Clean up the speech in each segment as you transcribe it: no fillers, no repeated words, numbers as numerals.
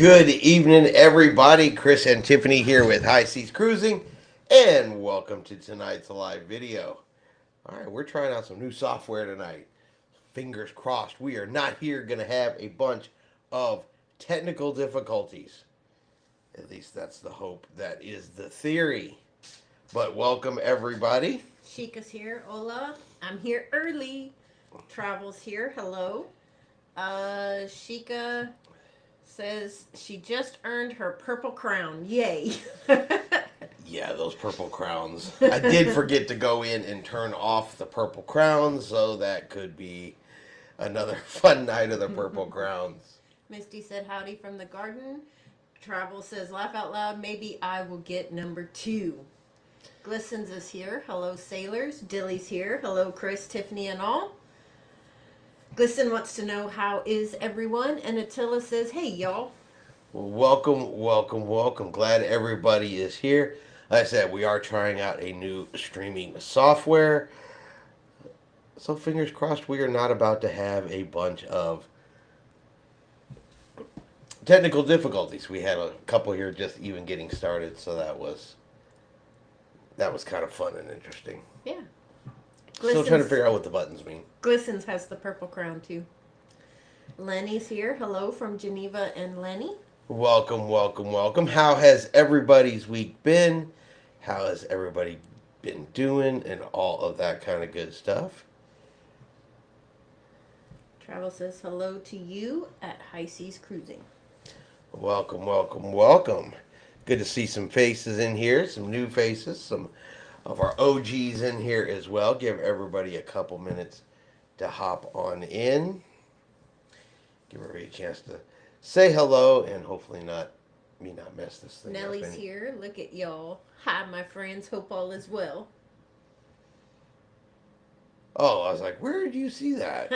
Good evening, everybody. Chris and Tiffany here with High Seas Cruising, and welcome to tonight's live video. All right, we're trying out some new software tonight. Fingers crossed, we are not here going to have a bunch of technical difficulties. At least that's the hope. That is the theory. But welcome, everybody. Chica's here. Hola. I'm here early. Travel's here. Hello. Chica says she just earned her purple crown. Yay. Yeah, those purple crowns. I did forget to go in and turn off the purple crowns, so that could be another fun night of the purple crowns. Misty said howdy from the garden. Travel says laugh out loud. Maybe I will get number 2. Glistens is here. Hello, sailors. Dilly's here. Hello, Chris, Tiffany, and all. Glisten wants to know how is everyone, and Attila says, hey, y'all. Well, welcome. Glad everybody is here. Like I said, we are trying out a new streaming software. So fingers crossed we are not about to have a bunch of technical difficulties. We had a couple here just even getting started, so that was kind of fun and interesting. Yeah. Still trying to figure out what the buttons mean. Glistens has the purple crown too. Lenny's here. Hello from Geneva and Lenny. Welcome. How has everybody's week been? How has everybody been doing and all of that kind of good stuff? Travel says hello to you at High Seas Cruising. Welcome. Good to see some faces in here, some new faces, some of our OGs in here as well. Give everybody a couple minutes to hop on in. Give everybody a chance to say hello and hopefully not mess this thing up. Nellie's here. Look at y'all. Hi, my friends. Hope all is well. Oh, I was like, where did you see that?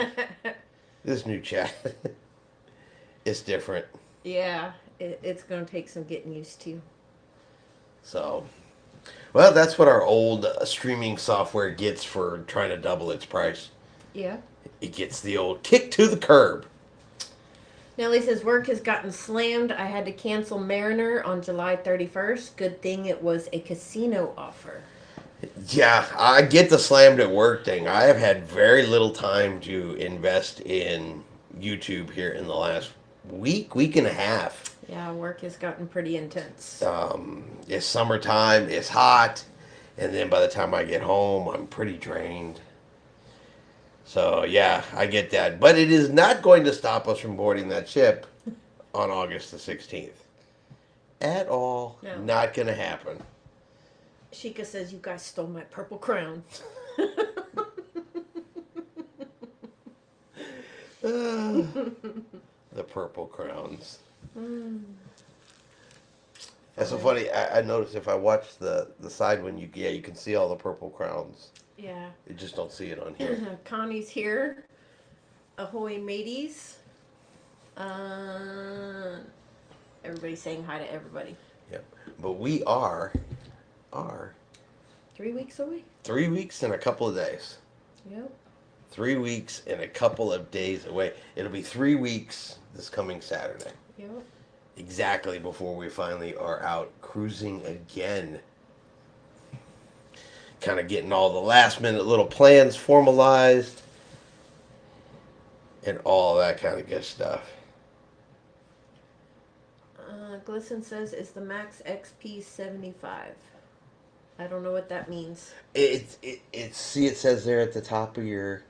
This new chat. It's different. Yeah, it's going to take some getting used to. So, well, that's what our old streaming software gets for trying to double its price. Yeah. It gets the old kick to the curb. Nellie says work has gotten slammed. I had to cancel Mariner on July 31st. Good thing it was a casino offer. Yeah, I get the slammed at work thing. I have had very little time to invest in YouTube here in the last week and a half. Yeah, work has gotten pretty intense. It's summertime, it's hot, and then by the time I get home, I'm pretty drained. So, yeah, I get that. But it is not going to stop us from boarding that ship on August the 16th. At all. No. Not going to happen. Chica says, you guys stole my purple crown. The purple crowns. That's so funny. I noticed if I watch the side one, you can see all the purple crowns. Yeah. You just don't see it on here. Connie's here. Ahoy, mateys. Everybody's saying hi to everybody. Yep. But we are 3 weeks away. 3 weeks and a couple of days. Yep. 3 weeks and a couple of days away. It'll be 3 weeks this coming Saturday. Yep. Exactly before we finally are out cruising again. Kind of getting all the last minute little plans formalized and all that kind of good stuff. Glisten says it's the Max XP 75. I don't know what that means. It says there at the top of your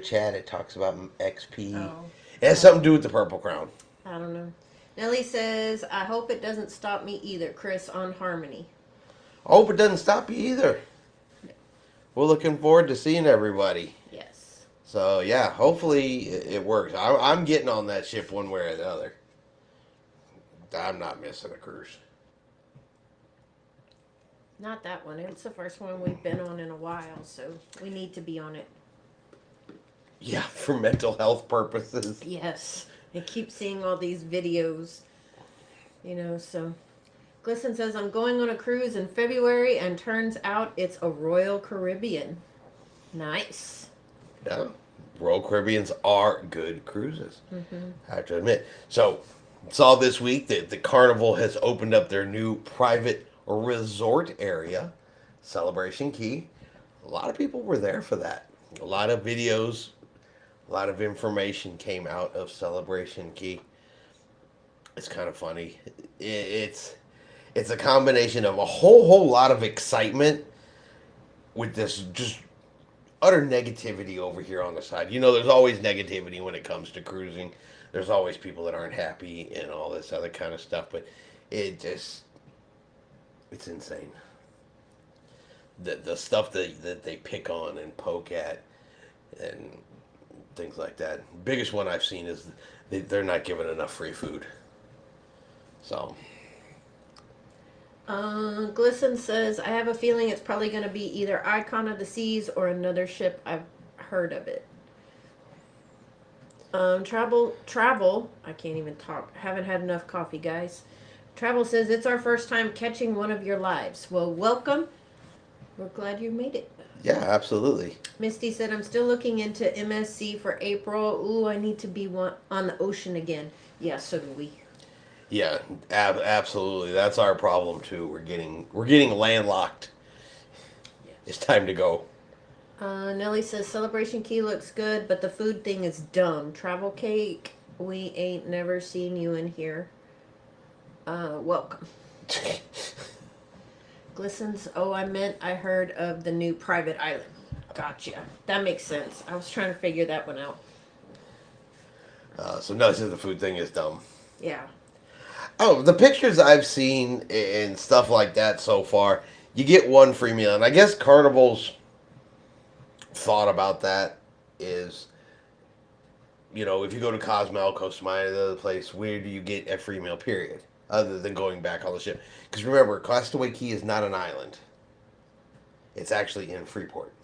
chat, it talks about XP. Oh. It has something to do with the purple crown. I don't know. Nellie says, I hope it doesn't stop me either, Chris, on Harmony. I hope it doesn't stop you either. We're looking forward to seeing everybody. Yes. So, yeah, hopefully it works. I'm getting on that ship one way or the other. I'm not missing a cruise. Not that one. It's the first one we've been on in a while, so we need to be on it. Yeah, for mental health purposes. Yes. I keep seeing all these videos, so. Glisten says, I'm going on a cruise in February, and turns out it's a Royal Caribbean. Nice. Yeah. Royal Caribbeans are good cruises. Mm-hmm. I have to admit. So, Saw this week that the Carnival has opened up their new private resort area, Celebration Key. A lot of people were there for that. A lot of videos, a lot of information came out of Celebration Key. It's kind of funny. It's a combination of a whole lot of excitement with this just utter negativity over here on the side. You know, there's always negativity when it comes to cruising. There's always people that aren't happy and all this other kind of stuff, but it's insane. The stuff that they pick on and poke at and things like that. Biggest one I've seen is they're not giving enough free food. So. Glisten says, I have a feeling it's probably going to be either Icon of the Seas or another ship. I've heard of it. Travel. I can't even talk. Haven't had enough coffee, guys. Travel says, it's our first time catching one of your lives. Well, welcome. We're glad you made it. Yeah, absolutely. Misty said, I'm still looking into MSC for April. Ooh, I need to be on the ocean again. Yeah, so do we. Yeah, absolutely. That's our problem too. We're getting landlocked. Yes. It's time to go. Nelly says Celebration Key looks good, but the food thing is dumb. Travel Cake, we ain't never seen you in here. Welcome. Glistens, I heard of the new private island. Gotcha. That makes sense. I was trying to figure that one out. So Nelly says the food thing is dumb. Yeah. Oh, the pictures I've seen and stuff like that so far, you get one free meal. And I guess Carnival's thought about that is, you know, if you go to Cozumel, Costa Maya, the other place, where do you get a free meal, period? Other than going back on the ship. Because remember, Castaway Key is not an island. It's actually in Freeport.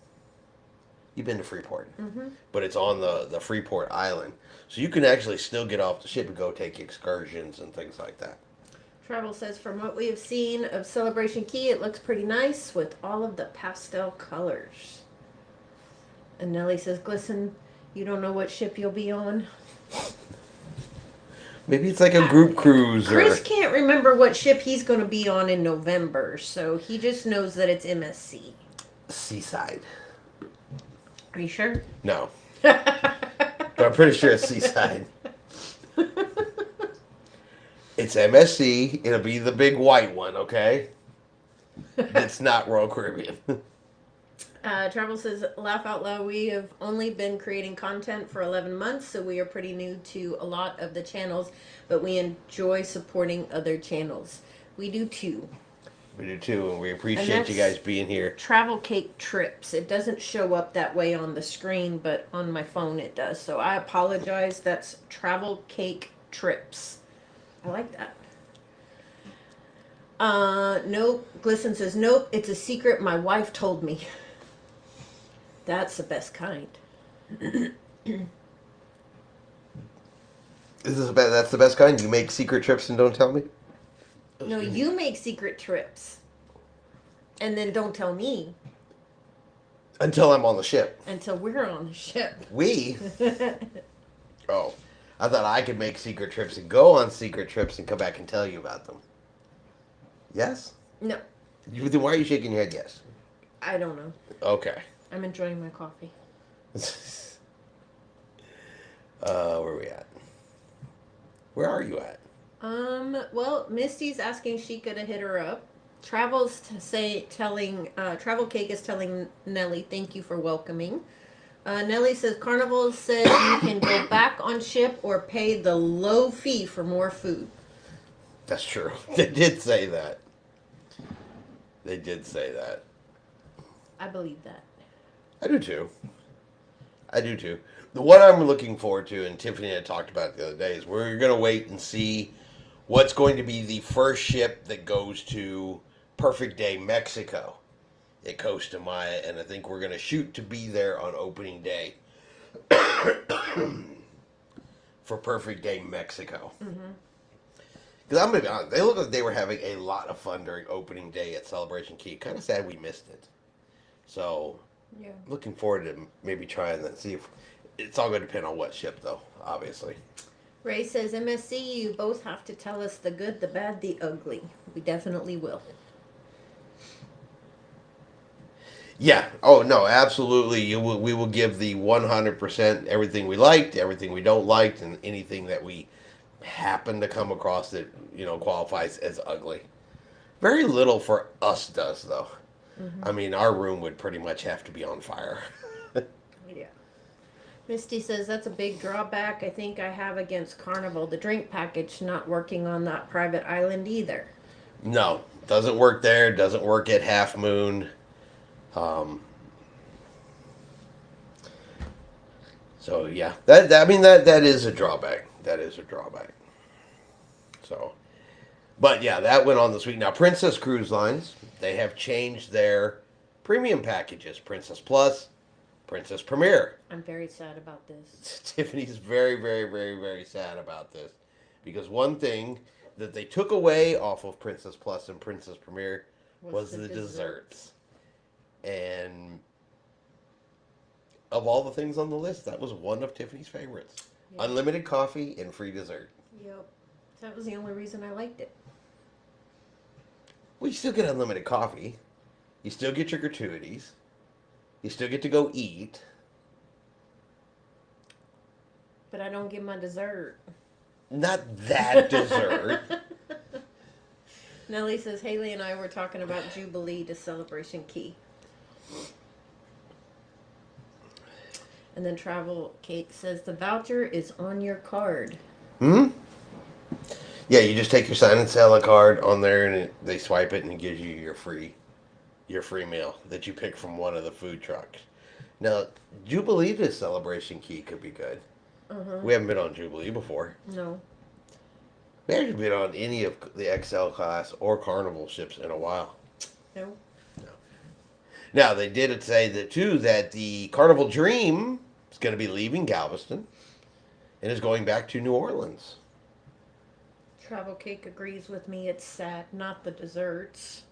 You've been to Freeport. Mm-hmm. But it's on the Freeport Island. So you can actually still get off the ship and go take excursions and things like that. Travel says, from what we have seen of Celebration Key, it looks pretty nice with all of the pastel colors. And Nelly says, Glisten, you don't know what ship you'll be on? Maybe it's like a group cruise. Chris can't remember what ship he's going to be on in November, so he just knows that it's MSC. Seaside. Are you sure? No. But I'm pretty sure it's Seaside. It's MSC. It'll be the big white one, okay? It's not Royal Caribbean. Travel says, laugh out loud, we have only been creating content for 11 months, so we are pretty new to a lot of the channels, but we enjoy supporting other channels. We do too. We do too, and we appreciate you guys being here. Travel Cake Trips. It doesn't show up that way on the screen, but on my phone it does. So I apologize. That's Travel Cake Trips. I like that. Nope. Glisten says, nope, it's a secret my wife told me. That's the best kind. That's the best kind? You make secret trips and don't tell me? No, you make secret trips. And then don't tell me. Until I'm on the ship. Until we're on the ship. We? Oh. I thought I could make secret trips and go on secret trips and come back and tell you about them. Yes? No. Then why are you shaking your head yes? I don't know. Okay. I'm enjoying my coffee. Where are we at? Where are you at? Well, Misty's asking Sheikah to hit her up. Travel Cake is telling Nelly, thank you for welcoming. Nelly says, Carnival said you can go back on ship or pay the low fee for more food. That's true. They did say that. They did say that. I believe that. I do too. The one I'm looking forward to, and Tiffany and I talked about it the other day, is we're going to wait and see what's going to be the first ship that goes to Perfect Day, Mexico at Costa Maya, and I think we're going to shoot to be there on opening day for Perfect Day, Mexico. Because I'm going to be honest, they look like they were having a lot of fun during opening day at Celebration Key. Kind of sad we missed it. So, yeah, looking forward to maybe trying that. See if it's all going to depend on what ship, though, obviously. Ray says, MSC, you both have to tell us the good, the bad, the ugly. We definitely will. Yeah. Oh no, absolutely. We will give the 100% everything we liked, everything we don't like, and anything that we happen to come across that qualifies as ugly. Very little for us does though. Mm-hmm. I mean, our room would pretty much have to be on fire. Yeah. Misty says, that's a big drawback I think I have against Carnival. The drink package not working on that private island either. No, doesn't work there. Doesn't work at Half Moon. Um, so yeah, that is a drawback. That is a drawback. So, but yeah, that went on this week. Now, Princess Cruise Lines, they have changed their premium packages: Princess Plus, Princess Premier. I'm very sad about this. Tiffany's very, very, very, very sad about this because one thing that they took away off of Princess Plus and Princess Premier was the desserts. And of all the things on the list, that was one of Tiffany's favorites. Yep. Unlimited coffee and free dessert. Yep. That was the only reason I liked it. Well, you still get unlimited coffee. You still get your gratuities. You still get to go eat. But I don't get my dessert. Not that dessert. Nellie says, Haley and I were talking about Jubilee to Celebration Key. And then Travel Cake says, the voucher is on your card. Hmm? Yeah, you just take your sign and sell card on there and they swipe it and it gives you your free meal that you pick from one of the food trucks. Now, Jubilee to Celebration Key could be good. Uh-huh. We haven't been on Jubilee before. No. We haven't been on any of the XL class or Carnival ships in a while. No. Now, they did say that, too, that the Carnival Dream is going to be leaving Galveston and is going back to New Orleans. Travel Cake agrees with me. It's sad, not the desserts.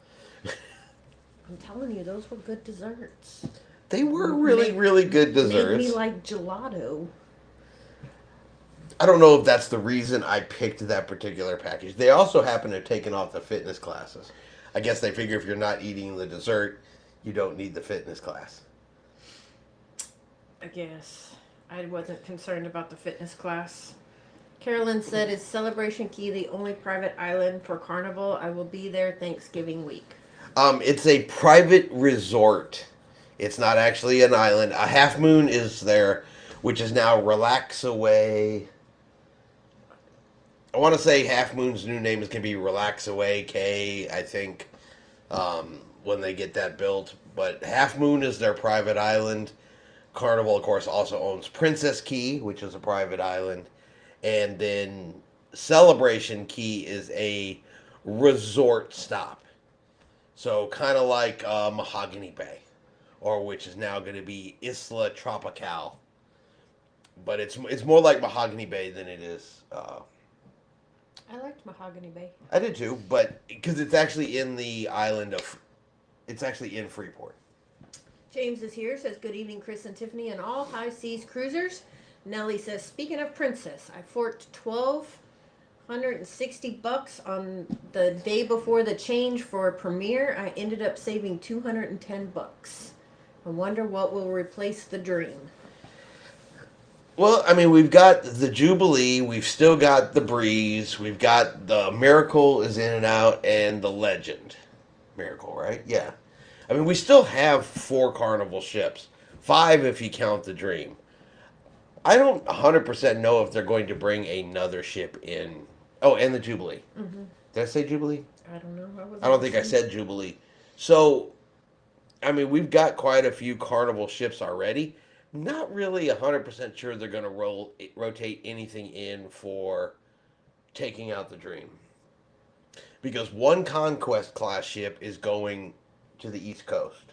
I'm telling you, those were good desserts. They were really good desserts. Made me like gelato. I don't know if that's the reason I picked that particular package. They also happen to have taken off the fitness classes. I guess they figure if you're not eating the dessert, you don't need the fitness class. I guess. I wasn't concerned about the fitness class. Carolyn said, is Celebration Key the only private island for Carnival? I will be there Thanksgiving week. It's a private resort. It's not actually an island. A Half Moon is there, which is now Relax Away. I want to say Half Moon's new name is going to be Relax Away K, I think, when they get that built. But Half Moon is their private island. Carnival, of course, also owns Princess Key, which is a private island. And then Celebration Key is a resort stop. So kind of like Mahogany Bay, or which is now going to be Isla Tropical. But it's more like Mahogany Bay than it is... I liked Mahogany Bay. I did too, but because it's actually in the island of... It's actually in Freeport. James is here, says, good evening, Chris and Tiffany and all high seas cruisers. Nellie says, speaking of Princess, I forked $1,260 on the day before the change for a premiere. I ended up saving $210. I wonder what will replace the Dream. Well, I mean, we've got the Jubilee, we've still got the Breeze, we've got the Miracle is in and out, and the Legend. Miracle, right? Yeah. I mean, we still have 4 Carnival ships. 5 if you count the Dream. I don't 100% know if they're going to bring another ship in. Oh, and the Jubilee. Mm-hmm. Did I say Jubilee? I don't know. I don't think I said Jubilee. So, I mean, we've got quite a few Carnival ships already. Not really 100% sure they're going to rotate anything in for taking out the Dream. Because one Conquest class ship is going to the East Coast.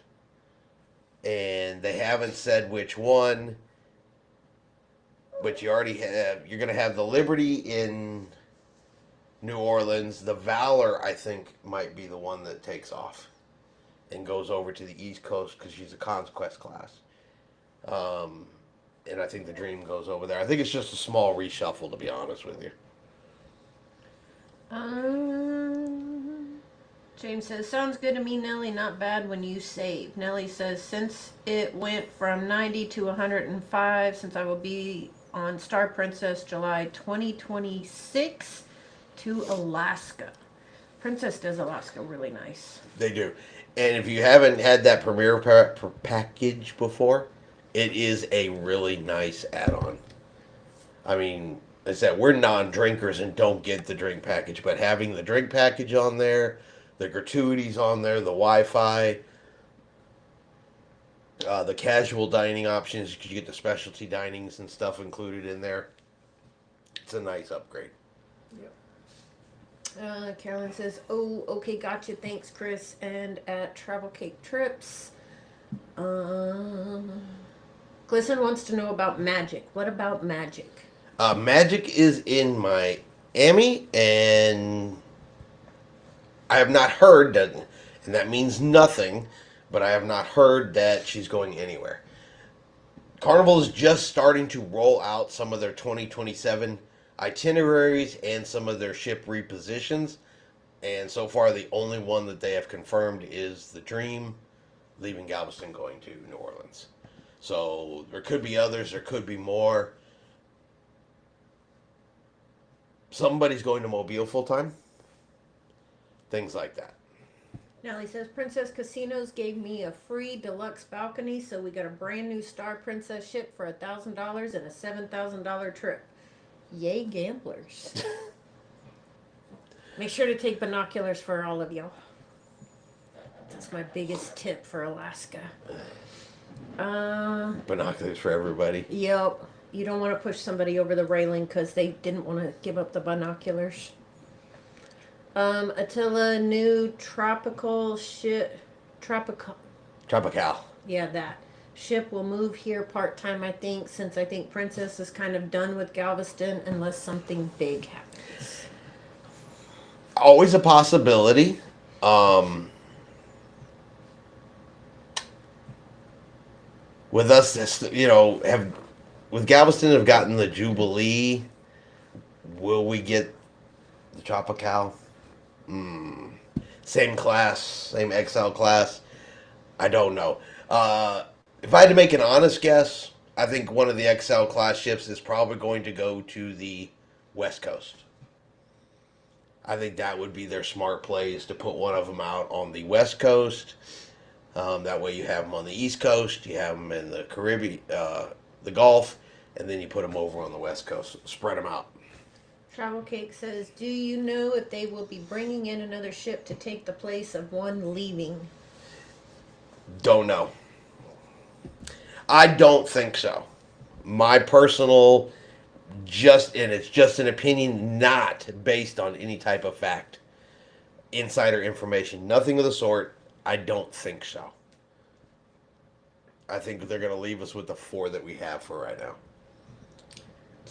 And they haven't said which one. But you already have... You're going to have the Liberty in New Orleans. The Valor, I think, might be the one that takes off and goes over to the East Coast because she's a Conquest class. and I think the Dream goes over there. I think it's just a small reshuffle, to be honest with you. James says, sounds good to me, Nelly. Not bad when you save. Nelly says, since it went from 90 to 105, since I will be on Star Princess July 2026 to Alaska. Princess does Alaska really nice. They do. And if you haven't had that premiere package before, it is a really nice add-on. I mean, I said, we're non-drinkers and don't get the drink package, but having the drink package on there, the gratuities on there, the Wi-Fi, the casual dining options, because you get the specialty dinings and stuff included in there. It's a nice upgrade. Yep. Carolyn says, oh, okay, gotcha. Thanks, Chris. And at Travel Cake Trips, Glisten wants to know about Magic. What about Magic? Magic is in Miami, and I have not heard that, and that means nothing, but I have not heard that she's going anywhere. Carnival is just starting to roll out some of their 2027 itineraries and some of their ship repositions, and so far the only one that they have confirmed is the Dream leaving Galveston going to New Orleans. So there could be others, there could be more. Somebody's going to Mobile full time. Things like that. Nellie says, Princess Casinos gave me a free deluxe balcony, so we got a brand new Star Princess ship for $1,000 and a $7,000 trip. Yay, gamblers. Make sure to take binoculars for all of y'all. That's my biggest tip for Alaska. Binoculars for everybody. Yep. You don't want to push somebody over the railing because they didn't want to give up the binoculars. Attila, new tropical ship. Tropical. Yeah, that. Ship will move here part-time, I think, since I think Princess is kind of done with Galveston unless something big happens. Always a possibility. With us, with Galveston have gotten the Jubilee. Will we get the Tropical? Same class, same XL class. I don't know. If I had to make an honest guess, I think one of the XL class ships is probably going to go to the West Coast. I think that would be their smart play, is to put one of them out on the West Coast. That way you have them on the East Coast, you have them in the Caribbean, the Gulf, and then you put them over on the West Coast. Spread them out. Travel Cake says, do you know if they will be bringing in another ship to take the place of one leaving? Don't know. I don't think so. My personal, it's just an opinion, not based on any type of fact, insider information, nothing of the sort. I don't think so. I think they're going to leave us with the 4 that we have for right now.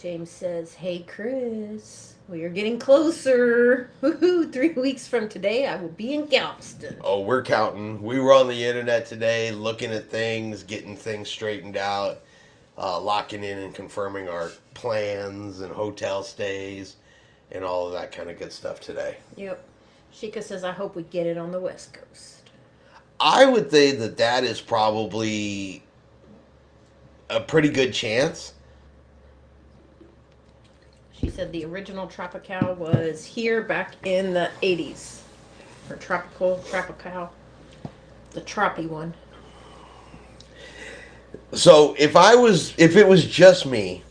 James says, hey, Chris, we are getting closer. Woohoo, 3 weeks from today, I will be in Galveston. Oh, we're counting. We were on the internet today looking at things, getting things straightened out, locking in and confirming our plans and hotel stays and all of that kind of good stuff today. Yep. Shika says, I hope we get it on the West Coast. I would say that is probably a pretty good chance. She said the original Tropical was here back in the 80s. Or Tropical, the Troppy one. So if it was just me,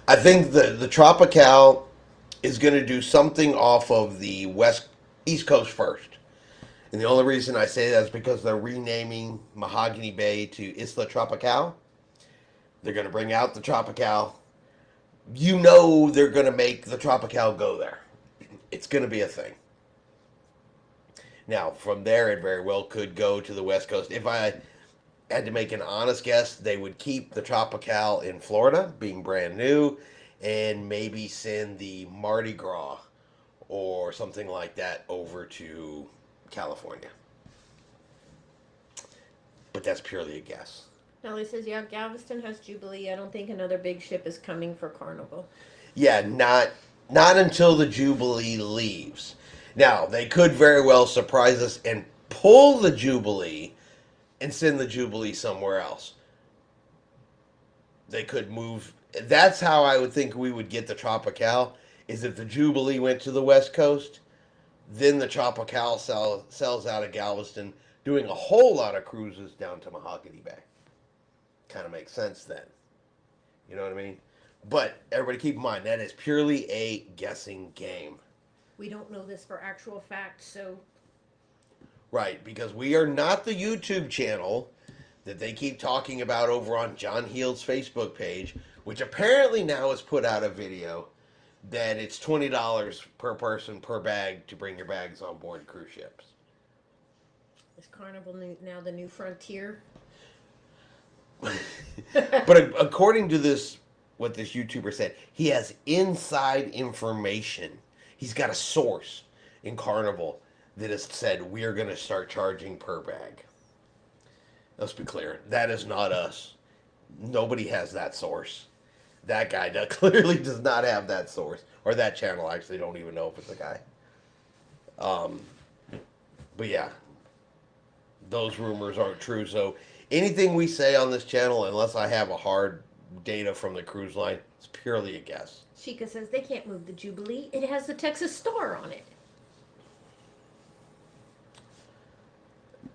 I think the Tropical is going to do something off of the East Coast first. And the only reason I say that is because they're renaming Mahogany Bay to Isla Tropical. They're going to bring out the Tropical. You know they're going to make the Tropical go there. It's going to be a thing. Now, from there, it very well could go to the West Coast. If I had to make an honest guess, they would keep the Tropical in Florida, being brand new, and maybe send the Mardi Gras or something like that over to California. but that's purely a guess. Nellie says, yeah, Galveston has Jubilee. I don't think another big ship is coming for Carnival. Yeah, not until the Jubilee leaves. Now, they could very well surprise us and pull the Jubilee and send the Jubilee somewhere else. They could move. That's how I would think we would get the Tropical, is if the Jubilee went to the West Coast, then the Tropical sells out of Galveston, doing a whole lot of cruises down to Mahogany Bay. Kind of makes sense then. You know what I mean? But everybody keep in mind, that is purely a guessing game. We don't know this for actual fact, so... Right, because we are not the YouTube channel that they keep talking about over on John Heald's Facebook page, which apparently now has put out a video that it's $20 per person per bag to bring your bags on board cruise ships. Is Carnival now the new frontier? But according to this, what this YouTuber said, he has inside information. He's got a source in Carnival that has said we're going to start charging per bag. Let's be clear, that is not us. Nobody has that source. That guy clearly does not have that source, or that channel. Actually, don't even know if it's a guy. But yeah, those rumors aren't true. So anything we say on this channel, unless I have a hard data from the cruise line, it's purely a guess. Chica says they can't move the Jubilee. It has the Texas Star on it. You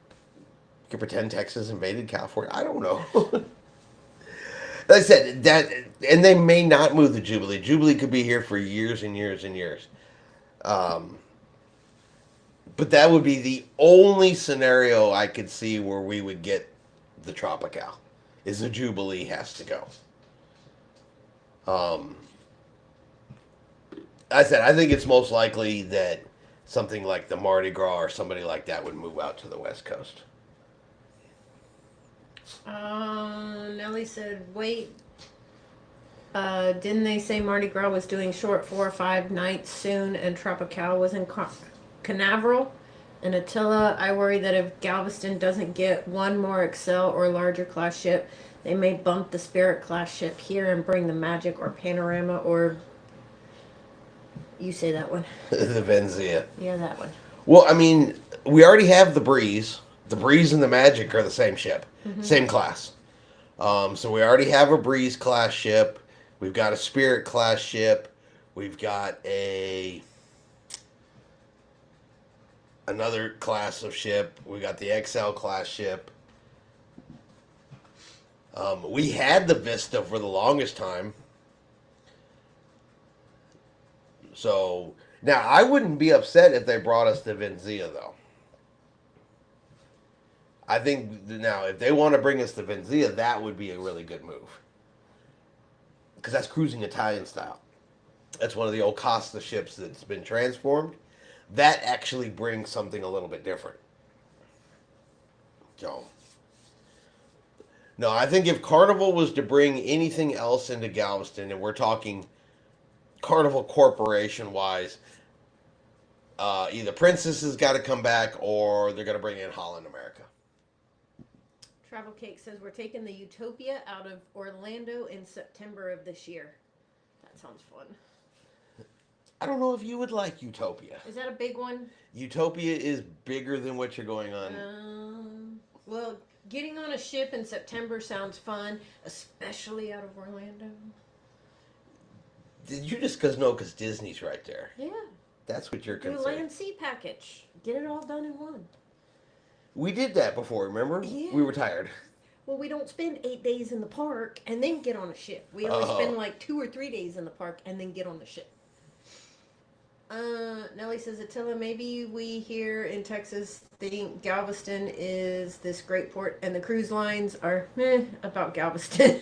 could pretend Texas invaded California. I don't know. Like I said, that, and they may not move the Jubilee. Jubilee could be here for years and years and years. But that would be the only scenario I could see where we would get the Tropical, is the Jubilee has to go. I said, I think it's most likely that something like the Mardi Gras or somebody like that would move out to the West Coast. Nellie said, wait. Didn't they say Mardi Gras was doing short 4 or 5 nights soon and Tropical was in Canaveral? And Attila, I worry that if Galveston doesn't get one more Excel or larger class ship, they may bump the Spirit class ship here and bring the Magic or Panorama or... You say that one. The Venzia. Yeah, that one. Well, I mean, we already have the Breeze. The Breeze and the Magic are the same ship. Mm-hmm. Same class. So we already have a Breeze class ship. We've got a Spirit class ship. We've got another class of ship. We got the XL class ship. We had the Vista for the longest time. So now I wouldn't be upset if they brought us the Venzia, though. I think now if they want to bring us the Venzia, that would be a really good move, because that's cruising Italian style. That's one of the old Costa ships that's been transformed. That actually brings something a little bit different. So, no, I think if Carnival was to bring anything else into Galveston, and we're talking Carnival Corporation-wise, either Princess has got to come back or they're going to bring in Holland America. Travel Cake says we're taking the Utopia out of Orlando in September of this year. That sounds fun. I don't know if you would like Utopia. Is that a big one? Utopia is bigger than what you're going on. Well, getting on a ship in September sounds fun, especially out of Orlando. Did you just because Disney's right there? Yeah. That's what you're Do a considering. land sea package. Get it all done in one. We did that before, remember? Yeah. We were tired. Well, we don't spend 8 days in the park and then get on a ship. We only spend like 2 or 3 days in the park and then get on the ship. Nellie says, Attila, maybe we here in Texas think Galveston is this great port and the cruise lines are about Galveston.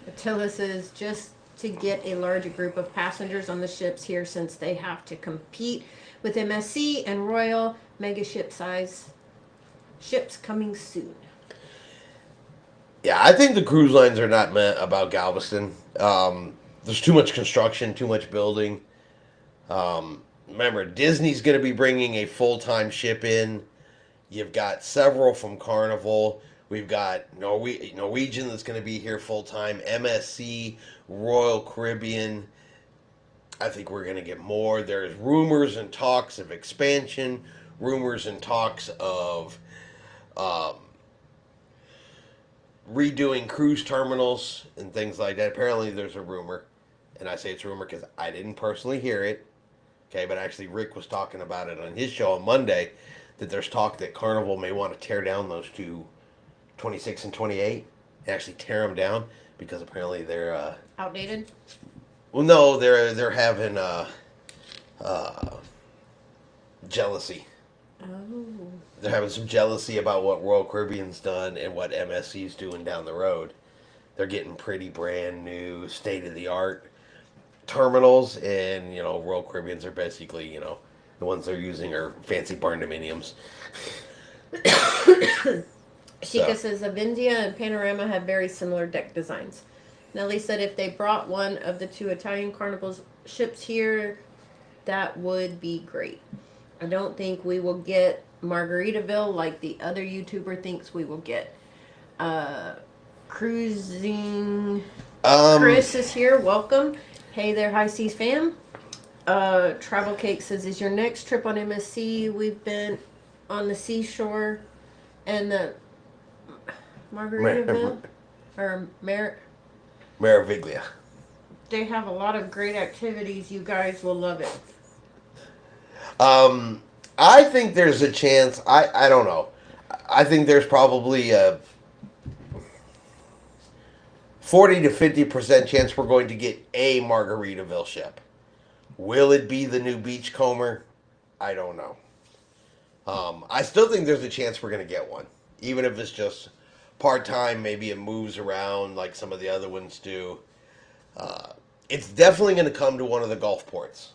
Attila says, just to get a larger group of passengers on the ships here since they have to compete with MSC and Royal mega ship size ships coming soon. Yeah, I think the cruise lines are not meant about Galveston. There's too much construction, too much building. Remember, Disney's going to be bringing a full-time ship in. You've got several from Carnival. We've got Norwegian that's going to be here full time. MSC, Royal Caribbean. I think we're going to get more. There's rumors and talks of expansion, rumors and talks of um, redoing cruise terminals and things like that. Apparently, there's a rumor, and I say it's a rumor because I didn't personally hear it. Okay, but actually, Rick was talking about it on his show on Monday that there's talk that Carnival may want to tear down those two, 26 and 28, and actually tear them down because apparently they're Outdated? well, no, they're having jealousy. Oh. They're having some jealousy about what Royal Caribbean's done and what MSC's doing down the road. They're getting pretty brand new, state of the art terminals, and Royal Caribbeans are basically the ones they're using are fancy barndominiums. Shika says Avindia and Panorama have very similar deck designs. Nellie said if they brought one of the two Italian Carnival's ships here, that would be great. I don't think we will get Margaritaville like the other YouTuber thinks we will get. Cruising. Chris is here. Welcome. Hey there, High Seas fam. Travel Cake says, is your next trip on MSC? We've been on the seashore and the Margaritaville or Meraviglia. They have a lot of great activities. You guys will love it. I think there's a chance. I don't know. I think there's probably a 40 to 50% chance we're going to get a Margaritaville ship. Will it be the new Beachcomber? I don't know. I still think there's a chance we're going to get one. Even if it's just part-time, maybe it moves around like some of the other ones do. It's definitely going to come to one of the Gulf ports.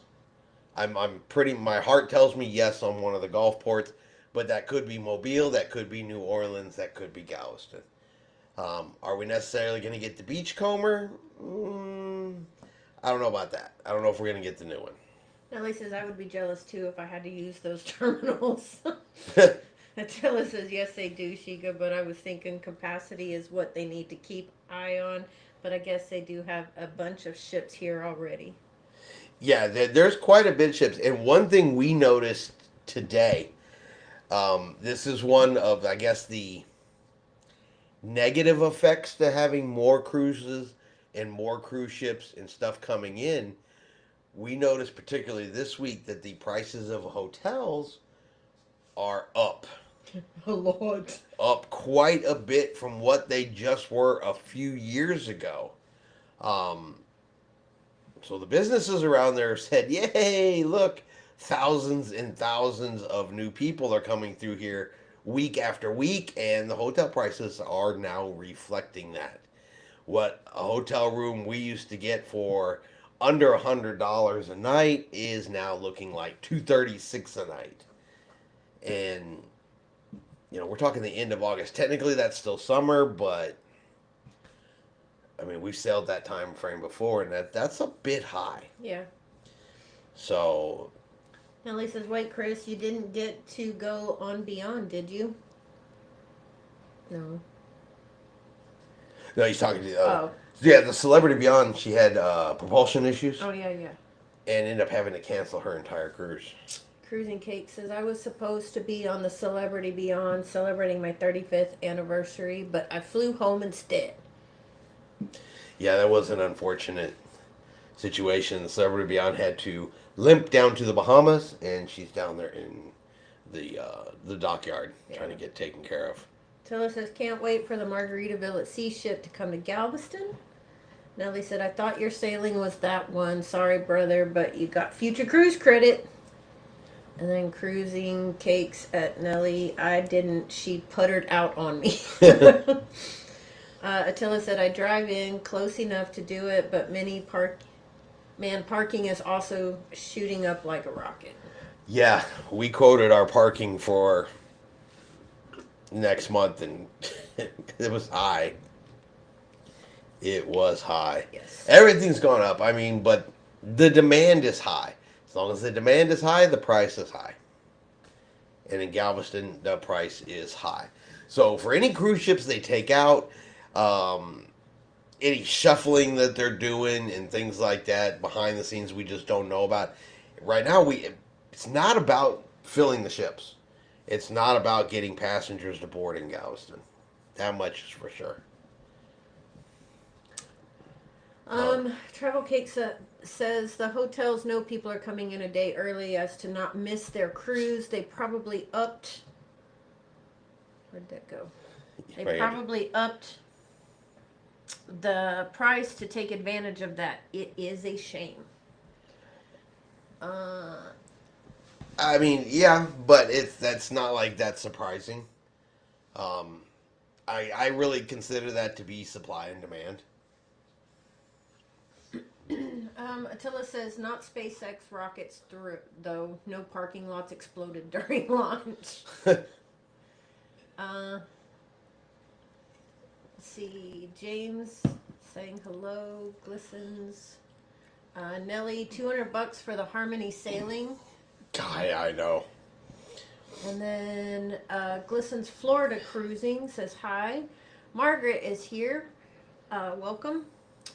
My heart tells me yes on one of the Gulf ports, but that could be Mobile, that could be New Orleans, that could be Galveston. Are we necessarily going to get the Beachcomber? I don't know about that. I don't know if we're going to get the new one. Nellie says I would be jealous too if I had to use those terminals. Attila says yes they do, Shika, but I was thinking capacity is what they need to keep eye on. But I guess they do have a bunch of ships here already. Yeah, there's quite a bit of ships. And one thing we noticed today, this is one of, I guess, the negative effects to having more cruises and more cruise ships and stuff coming in. We noticed particularly this week that the prices of hotels are up. A lot. Up quite a bit from what they just were a few years ago. So the businesses around there said, yay, look, thousands and thousands of new people are coming through here week after week, and the hotel prices are now reflecting that. What a hotel room we used to get for under $100 a night is now looking like $236 a night. And, we're talking the end of August. Technically, that's still summer, but I mean, we've sailed that time frame before, and that's a bit high. Yeah. So. Nellie says, wait, Chris, you didn't get to go on Beyond, did you? No. No, he's talking to the Celebrity Beyond. She had propulsion issues. Oh, yeah, yeah. And ended up having to cancel her entire cruise. Cruising Cake says, I was supposed to be on the Celebrity Beyond celebrating my 35th anniversary, but I flew home instead. Yeah, that was an unfortunate situation. The Celebrity Beyond had to limp down to the Bahamas, and she's down there in the dockyard trying to get taken care of. Tilla says, can't wait for the Margaritaville at Sea ship to come to Galveston. Nellie said, I thought your sailing was that one. Sorry, brother, but you got future cruise credit. And then Cruising Cakes at Nellie. I didn't. She puttered out on me. Attila said, I drive in close enough to do it, but parking is also shooting up like a rocket. Yeah, we quoted our parking for next month, and it was high. It was high. Yes. Everything's gone up. I mean, but the demand is high. As long as the demand is high, the price is high. and in Galveston, the price is high. So for any cruise ships they take out, any shuffling that they're doing and things like that behind the scenes we just don't know about. Right now, it's not about filling the ships. It's not about getting passengers to board in Galveston. That much is for sure. Travel Cake says the hotels know people are coming in a day early as to not miss their cruise. They probably upped. Where'd that go? They probably upped the price to take advantage of that. It is a shame. I mean, yeah, but that's not like that surprising. I really consider that to be supply and demand. Attila says not SpaceX rockets through though. No parking lots exploded during launch. Let's see, James saying hello. Glistens. Nelly, $200 for the Harmony sailing. I know. And then Glistens Florida Cruising says hi. Margaret is here. Welcome.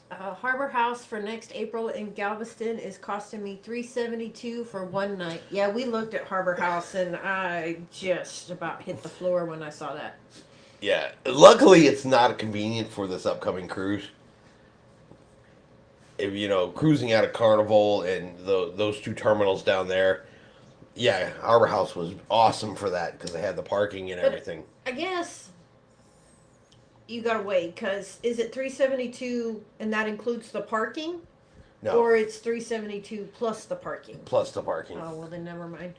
Harbor House for next April in Galveston is costing me $372 for one night. Yeah, we looked at Harbor House and I just about hit the floor when I saw that. Yeah, luckily it's not convenient for this upcoming cruise. If cruising out of Carnival and those two terminals down there, yeah, Harbor House was awesome for that because they had the parking and everything. I guess you gotta wait because is it $372 and that includes the parking? No. Or it's $372 plus the parking? Plus the parking. Oh, well then never mind.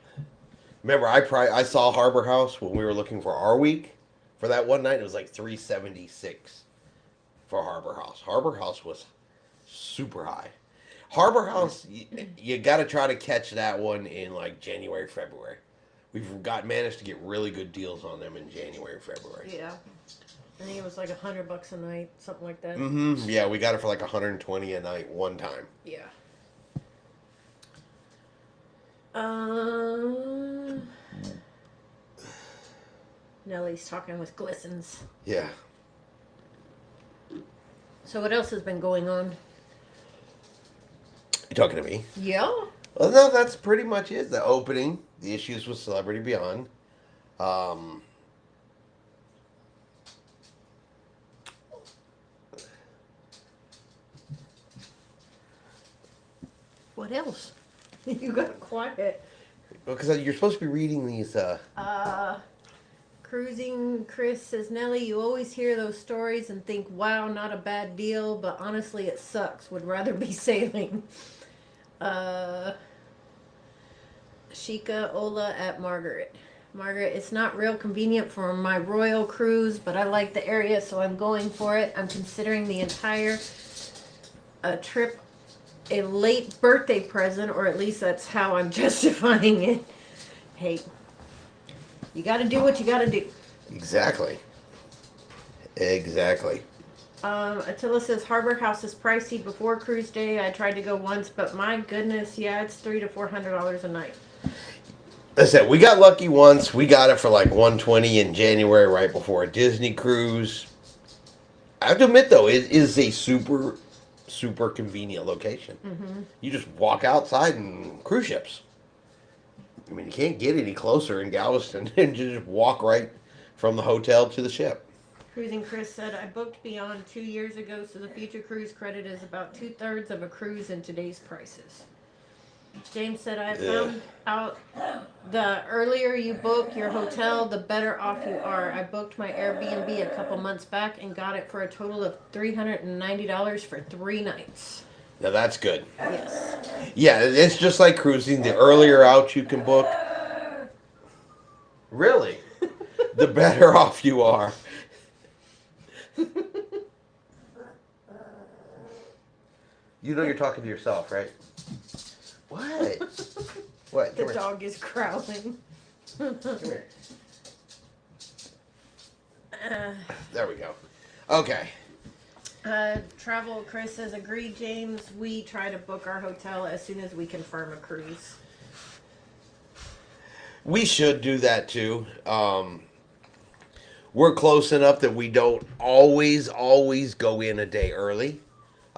Remember, I saw Harbor House when we were looking for our week for that one night. It was like $376 for Harbor House. Harbor House was super high. Harbor House, you got to try to catch that one in like January, February. We've managed to get really good deals on them in January, February. Yeah. I think it was like $100 a night, something like that. Mm-hmm. Yeah, we got it for like $120 a night one time. Yeah. Nellie's talking with Glistens. Yeah. So what else has been going on? You talking to me? Yeah. Well, no, that's pretty much it. The opening, the issues with Celebrity Beyond. What else? You got quiet. Because you're supposed to be reading these. Cruising Chris says, Nelly, you always hear those stories and think, wow, not a bad deal, but honestly it sucks. Would rather be sailing. Shika Ola at Margaret. Margaret, it's not real convenient for my royal cruise, but I like the area, so I'm going for it. I'm considering the entire trip a late birthday present, or at least that's how I'm justifying it. Hey, you got to do what you got to do. Exactly. Attila says Harbor House is pricey before cruise day. I tried to go once, but my goodness, yeah, it's $300 to $400 a night. I said we got lucky once. We got it for like $120 in January, right before a Disney cruise. I have to admit, though, it is a super convenient location. Mm-hmm. You just walk outside and cruise ships. I mean, you can't get any closer in Galveston and just walk right from the hotel to the ship. Cruising Chris said, I booked Beyond 2 years ago, so the future cruise credit is about 2/3 of a cruise in today's prices. James said, I found out the earlier you book your hotel, the better off you are. I booked my Airbnb a couple months back and got it for a total of $390 for 3 nights. Now that's good. Yes. Yeah, it's just like cruising. The earlier out you can book, really, the better off you are. You know you're talking to yourself, right? What? What? The dog is growling. Come here. There we go. Okay. Travel Chris says, agreed, James. We try to book our hotel as soon as we confirm a cruise. We should do that too. We're close enough that we don't always go in a day early.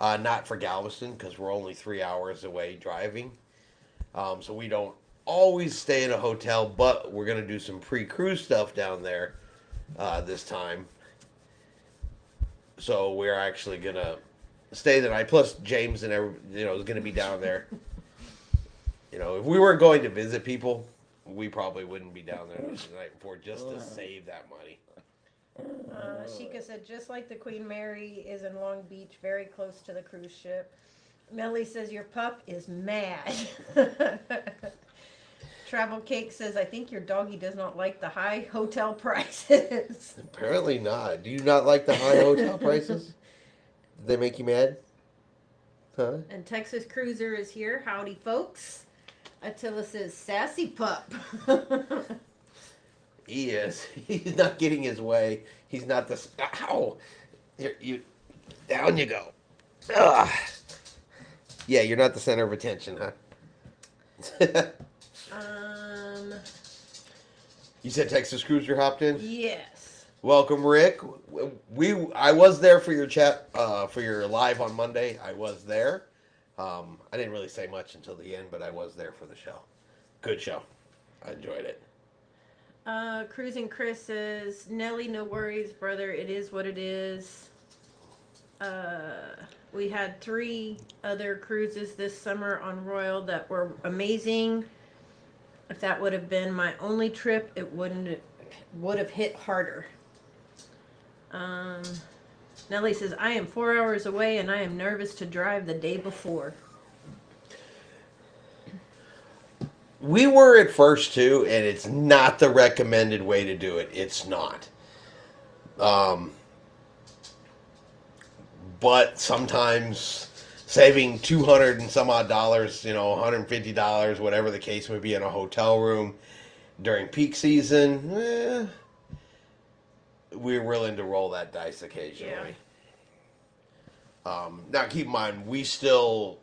Not for Galveston because we're only 3 hours away driving. So we don't always stay in a hotel, but we're gonna do some pre-cruise stuff down there this time. So we're actually gonna stay the night. Plus James and is gonna be down there. If we weren't going to visit people, we probably wouldn't be down there the night before just to save that money. Sheikah said, just like the Queen Mary is in Long Beach, very close to the cruise ship. Melly says, your pup is mad. Travel Cake says, I think your doggy does not like the high hotel prices. Apparently not. Do you not like the high hotel prices? Did they make you mad? Huh? And Texas Cruiser is here. Howdy, folks. Attila says, sassy pup. He is. He's not getting his way. He's not the... Ow! Down you go. Ugh. Yeah, you're not the center of attention, huh? You said Texas Cruiser hopped in? Yes. Welcome, Rick. I was there for your chat, for your live on Monday. I was there. I didn't really say much until the end, but I was there for the show. Good show. I enjoyed it. Cruising Chris says, Nelly, no worries, brother. It is what it is. We had 3 other cruises this summer on Royal that were amazing. If that would have been my only trip, it would have hit harder. Nelly says, I am 4 hours away and I am nervous to drive the day before. We were at first too, and it's not the recommended way to do it. It's not. But sometimes saving $200 and some odd dollars, $150, whatever the case may be, in a hotel room during peak season, we're willing to roll that dice occasionally. Yeah. Now, keep in mind, we still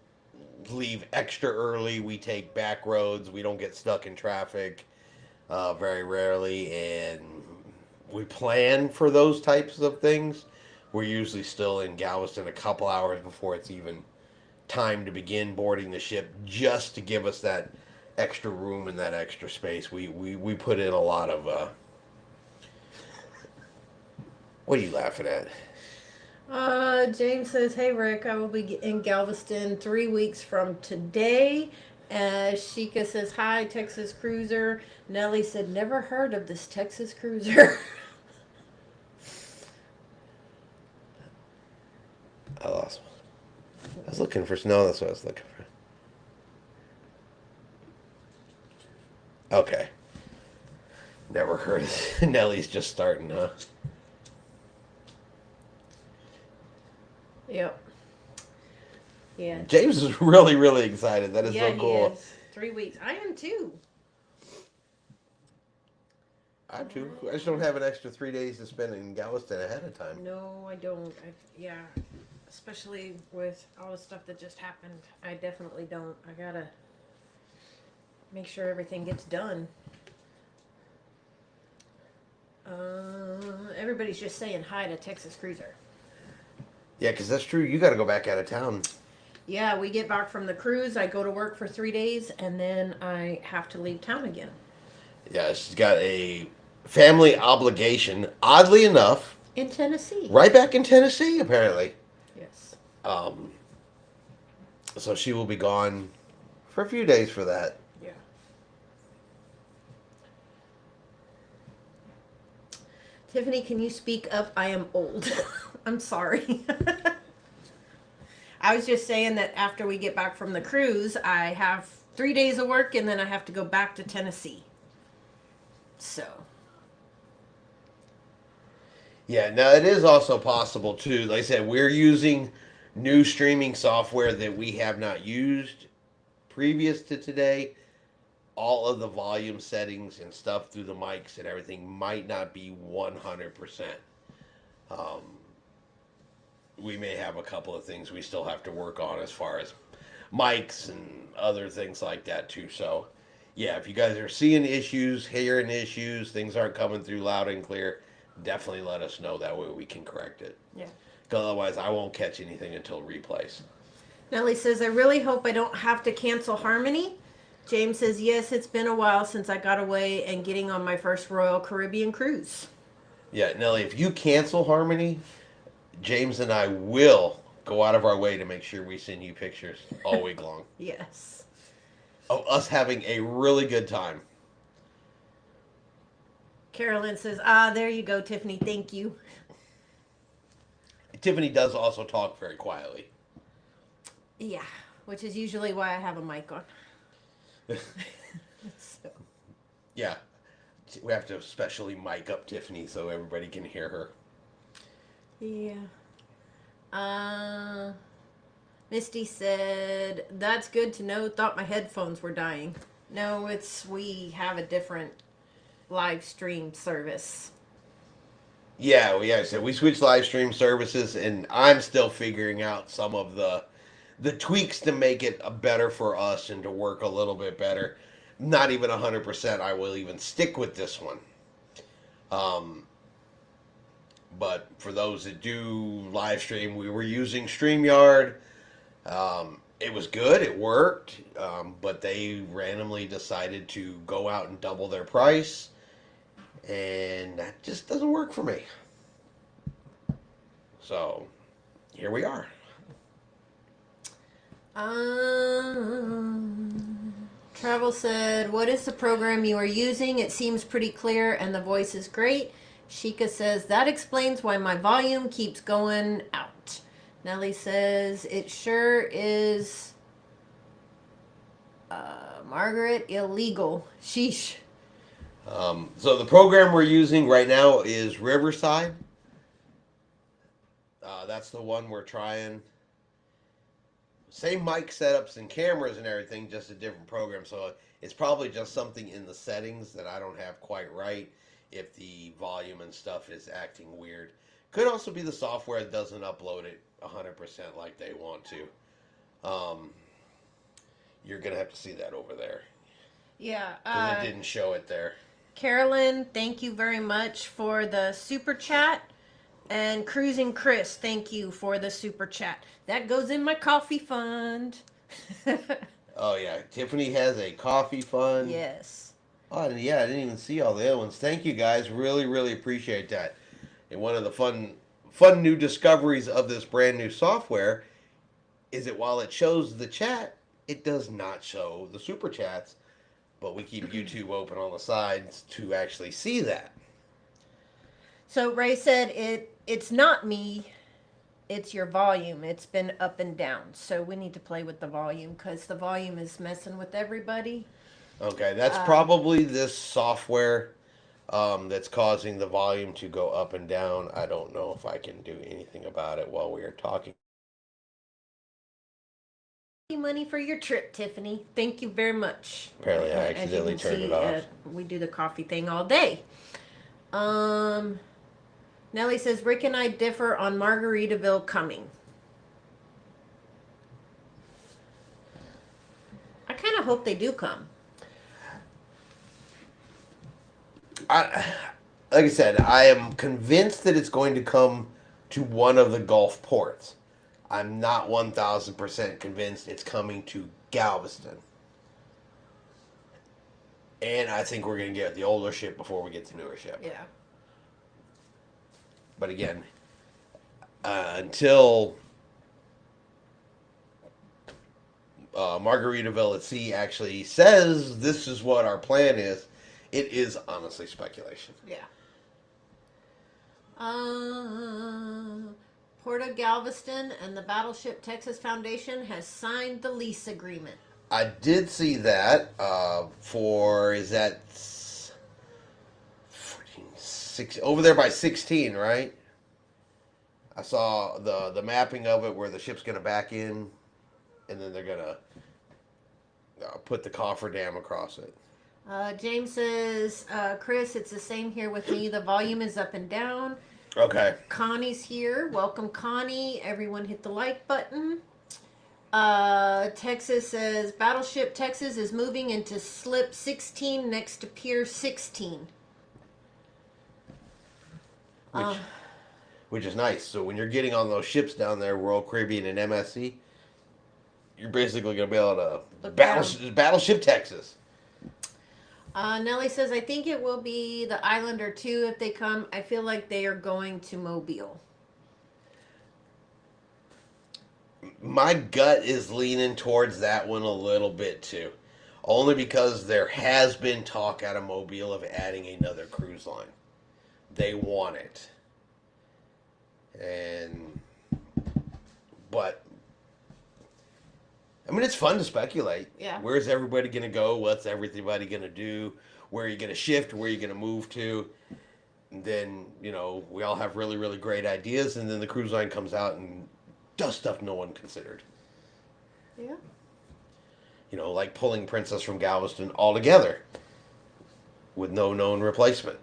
leave extra early. We take back roads. We don't get stuck in traffic very rarely, and we plan for those types of things. We're usually still in Galveston a couple hours before it's even time to begin boarding the ship, just to give us that extra room and that extra space. We put in a lot of... What are you laughing at? James says, hey Rick, I will be in Galveston 3 weeks from today. Sheikah says, hi, Texas Cruiser. Nelly said, never heard of this Texas Cruiser. I lost one. I was looking for snow. That's what I was looking for. Okay. Never heard of it. Nelly's just starting, huh? Yep. Yeah. James is really, really excited. That is so cool. He is. 3 weeks. I am too. I too. I just don't have an extra 3 days to spend in Galveston ahead of time. No, I don't. Especially with all the stuff that just happened. I definitely don't. I gotta make sure everything gets done. Everybody's just saying hi to Texas Cruiser. Yeah, because that's true. You got to go back out of town. Yeah, we get back from the cruise. I go to work for 3 days, and then I have to leave town again. Yeah, she's got a family obligation, oddly enough. In Tennessee. Right back in Tennessee, apparently. Yes. So she will be gone for a few days for that. Yeah. Tiffany, can you speak up? I am old. I'm sorry. I was just saying that after we get back from the cruise, I have 3 days of work and then I have to go back to Tennessee. So. Yeah, now it is also possible too. Like I said, we're using new streaming software that we have not used previous to today. All of the volume settings and stuff through the mics and everything might not be 100%. We may have a couple of things we still have to work on as far as mics and other things like that too. So yeah, if you guys are seeing issues, hearing issues, things aren't coming through loud and clear, definitely let us know. That way we can correct it. Yeah. Because otherwise, I won't catch anything until replays. Nellie says, I really hope I don't have to cancel Harmony. James says, yes, it's been a while since I got away and getting on my first Royal Caribbean cruise. Yeah, Nelly, if you cancel Harmony, James and I will go out of our way to make sure we send you pictures all week long Yes. of us having a really good time. Carolyn says, there you go, Tiffany. Thank you. Tiffany does also talk very quietly. Yeah, which is usually why I have a mic on. So. Yeah, we have to specially mic up Tiffany so everybody can hear her. Yeah. Misty said, that's good to know. Thought my headphones were dying. No, we have a different live stream service. Yeah, so we switched live stream services, and I'm still figuring out some of the tweaks to make it better for us and to work a little bit better. Not even 100%. I will even stick with this one. But for those that do live stream, we were using StreamYard. It was good. It worked. But they randomly decided to go out and double their price. And that just doesn't work for me. So, here we are. Travel said, what is the program you are using? It seems pretty clear and the voice is great. Sheikah says, that explains why my volume keeps going out. Nellie says, it sure is, Margaret, illegal. Sheesh. So the program we're using right now is Riverside. That's the one we're trying. Same mic setups and cameras and everything, just a different program. So it's probably just something in the settings that I don't have quite right if the volume and stuff is acting weird. Could also be the software that doesn't upload it 100% like they want to. You're going to have to see that over there. Yeah. Because it didn't show it there. Carolyn, thank you very much for the super chat. And Cruising Chris, thank you for the super chat. That goes in my coffee fund. Oh, yeah. Tiffany has a coffee fund. Yes. Oh, yeah, I didn't even see all the other ones. Thank you, guys. Really, really appreciate that. And one of the fun new discoveries of this brand new software is that while it shows the chat, it does not show the super chats. But we keep YouTube open on the sides to actually see that. So Ray said it's not me, it's your volume. It's been up and down. So we need to play with the volume because the volume is messing with everybody. Okay, that's probably this software that's causing the volume to go up and down. I don't know if I can do anything about it while we are talking. Money for your trip, Tiffany. Thank you very much. Apparently I accidentally turned it off. We do the coffee thing all day. Nellie says, Rick and I differ on Margaritaville coming. I kind of hope they do come. Like I said, I am convinced that it's going to come to one of the Gulf ports. I'm not 1,000% convinced it's coming to Galveston. And I think we're going to get the older ship before we get the newer ship. Yeah. But again, until Margaritaville at Sea actually says this is what our plan is, it is honestly speculation. Yeah. Port of Galveston and the Battleship Texas Foundation has signed the lease agreement. I did see that is that 14, 6, over there by 16, right? I saw the mapping of it where the ship's going to back in, and then they're going to put the cofferdam across it. James says, Chris, it's the same here with me. The volume is up and down. Okay. Connie's here. Welcome, Connie. Everyone hit the like button. Texas says Battleship Texas is moving into slip 16 next to Pier 16. Which, which is nice. So when you're getting on those ships down there, Royal Caribbean and MSC, you're basically going to be able to Battleship Texas. Nellie says, I think it will be the Islander too if they come. I feel like they are going to Mobile. My gut is leaning towards that one a little bit too. Only because there has been talk out of Mobile of adding another cruise line. They want it. But I mean, it's fun to speculate. Yeah. Where's everybody going to go? What's everybody going to do? Where are you going to shift? Where are you going to move to? And then, we all have really, really great ideas. And then the cruise line comes out and does stuff no one considered. Yeah. Like pulling Princess from Galveston all together with no known replacement.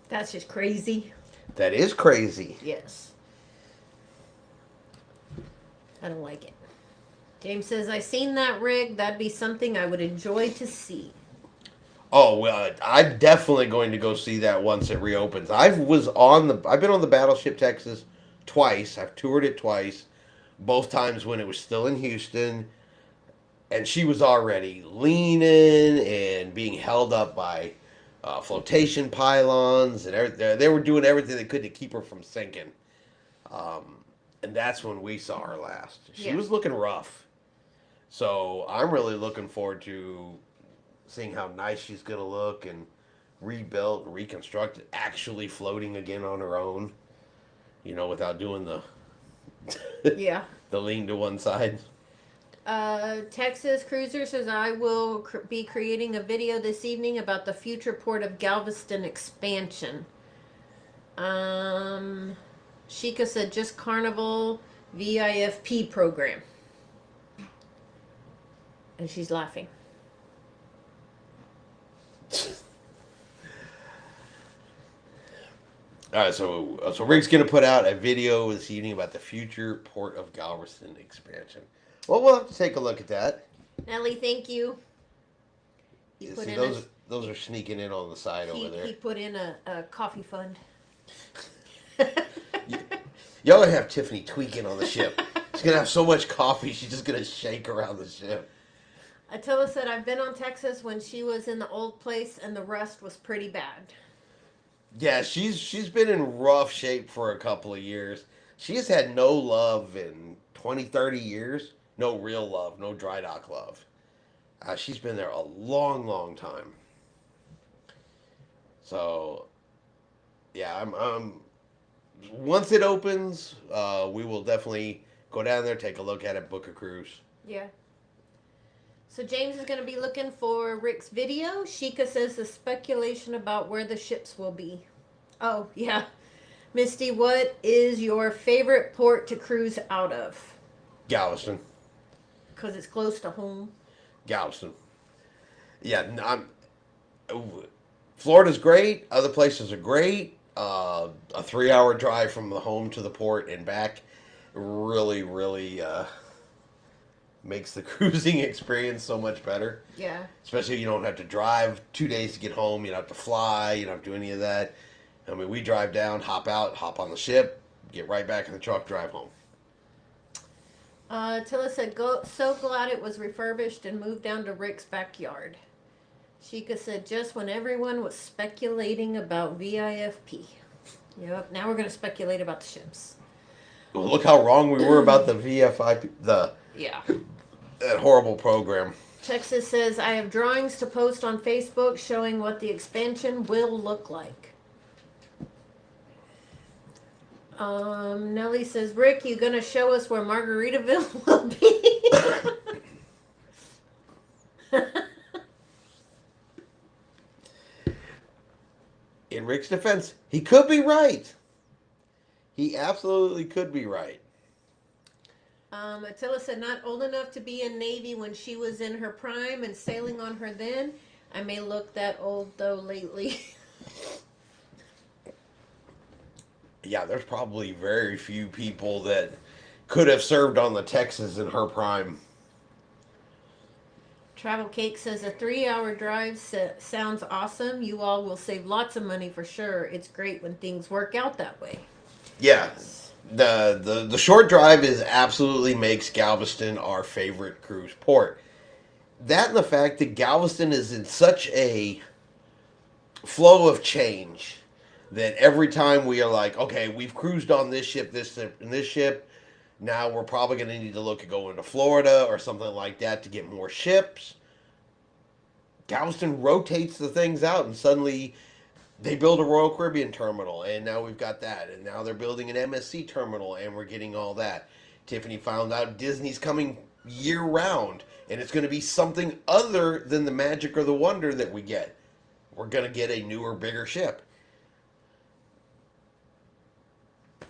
That's just crazy. That is crazy. Yes. I don't like it. James says, I seen that rig. That'd be something I would enjoy to see. Oh, well, I'm definitely going to go see that once it reopens. I've been on the Battleship Texas twice. I've toured it twice. Both times when it was still in Houston. And she was already leaning and being held up by flotation pylons. And they were doing everything they could to keep her from sinking. And that's when we saw her last. She was looking rough. So I'm really looking forward to seeing how nice she's going to look and rebuilt and reconstructed, actually floating again on her own, without doing the the lean to one side. Texas Cruiser says, I will be creating a video this evening about the future port of Galveston expansion. Sheikah said, just Carnival VIFP program. And she's laughing. All right, so Rick's going to put out a video this evening about the future Port of Galveston expansion. Well, we'll have to take a look at that. Nellie, thank you. Those are sneaking in on the side over there. He put in a coffee fund. Y'all gonna have Tiffany tweaking on the ship. She's gonna have so much coffee, she's just gonna shake around the ship. Attila said, I've been on Texas when she was in the old place and the rust was pretty bad. Yeah, she's been in rough shape for a couple of years. She has had no love in 20, 30 years. No real love, no dry dock love. She's been there a long, long time. So, yeah, I'm once it opens, we will definitely go down there, take a look at it, book a cruise. Yeah. So James is going to be looking for Rick's video. Sheikah says the speculation about where the ships will be. Oh, yeah. Misty, what is your favorite port to cruise out of? Galveston. Because it's close to home. Galveston. Yeah, Florida's great. Other places are great. A 3-hour drive from the home to the port and back really, really makes the cruising experience so much better. Yeah. Especially if you don't have to drive 2 days to get home. You don't have to fly. You don't have to do any of that. I mean, we drive down, hop out, hop on the ship, get right back in the truck, drive home. Tilla said, so glad it was refurbished and moved down to Rick's backyard. Sheikah said, just when everyone was speculating about VIFP. Yep, now we're going to speculate about the ships. Well, look how wrong we were about the VFIP, that horrible program. Texas says, I have drawings to post on Facebook showing what the expansion will look like. Nellie says, Rick, you going to show us where Margaritaville will be? In Rick's defense, he could be right. He absolutely could be right. Attila said, not old enough to be in Navy when she was in her prime and sailing on her then. I may look that old, though, lately. Yeah, there's probably very few people that could have served on the Texas in her prime. Travel Cake says a 3-hour drive sounds awesome. You all will save lots of money for sure. It's great when things work out that way. Yeah, the short drive is absolutely makes Galveston our favorite cruise port. That and the fact that Galveston is in such a flow of change that every time we are like, okay, we've cruised on this ship, and this ship. Now we're probably going to need to look at going to Florida or something like that to get more ships. Galveston rotates the things out, and suddenly they build a Royal Caribbean terminal, and now we've got that. And now they're building an MSC terminal, and we're getting all that. Tiffany found out Disney's coming year-round, and it's going to be something other than the magic or the wonder that we get. We're going to get a newer, bigger ship.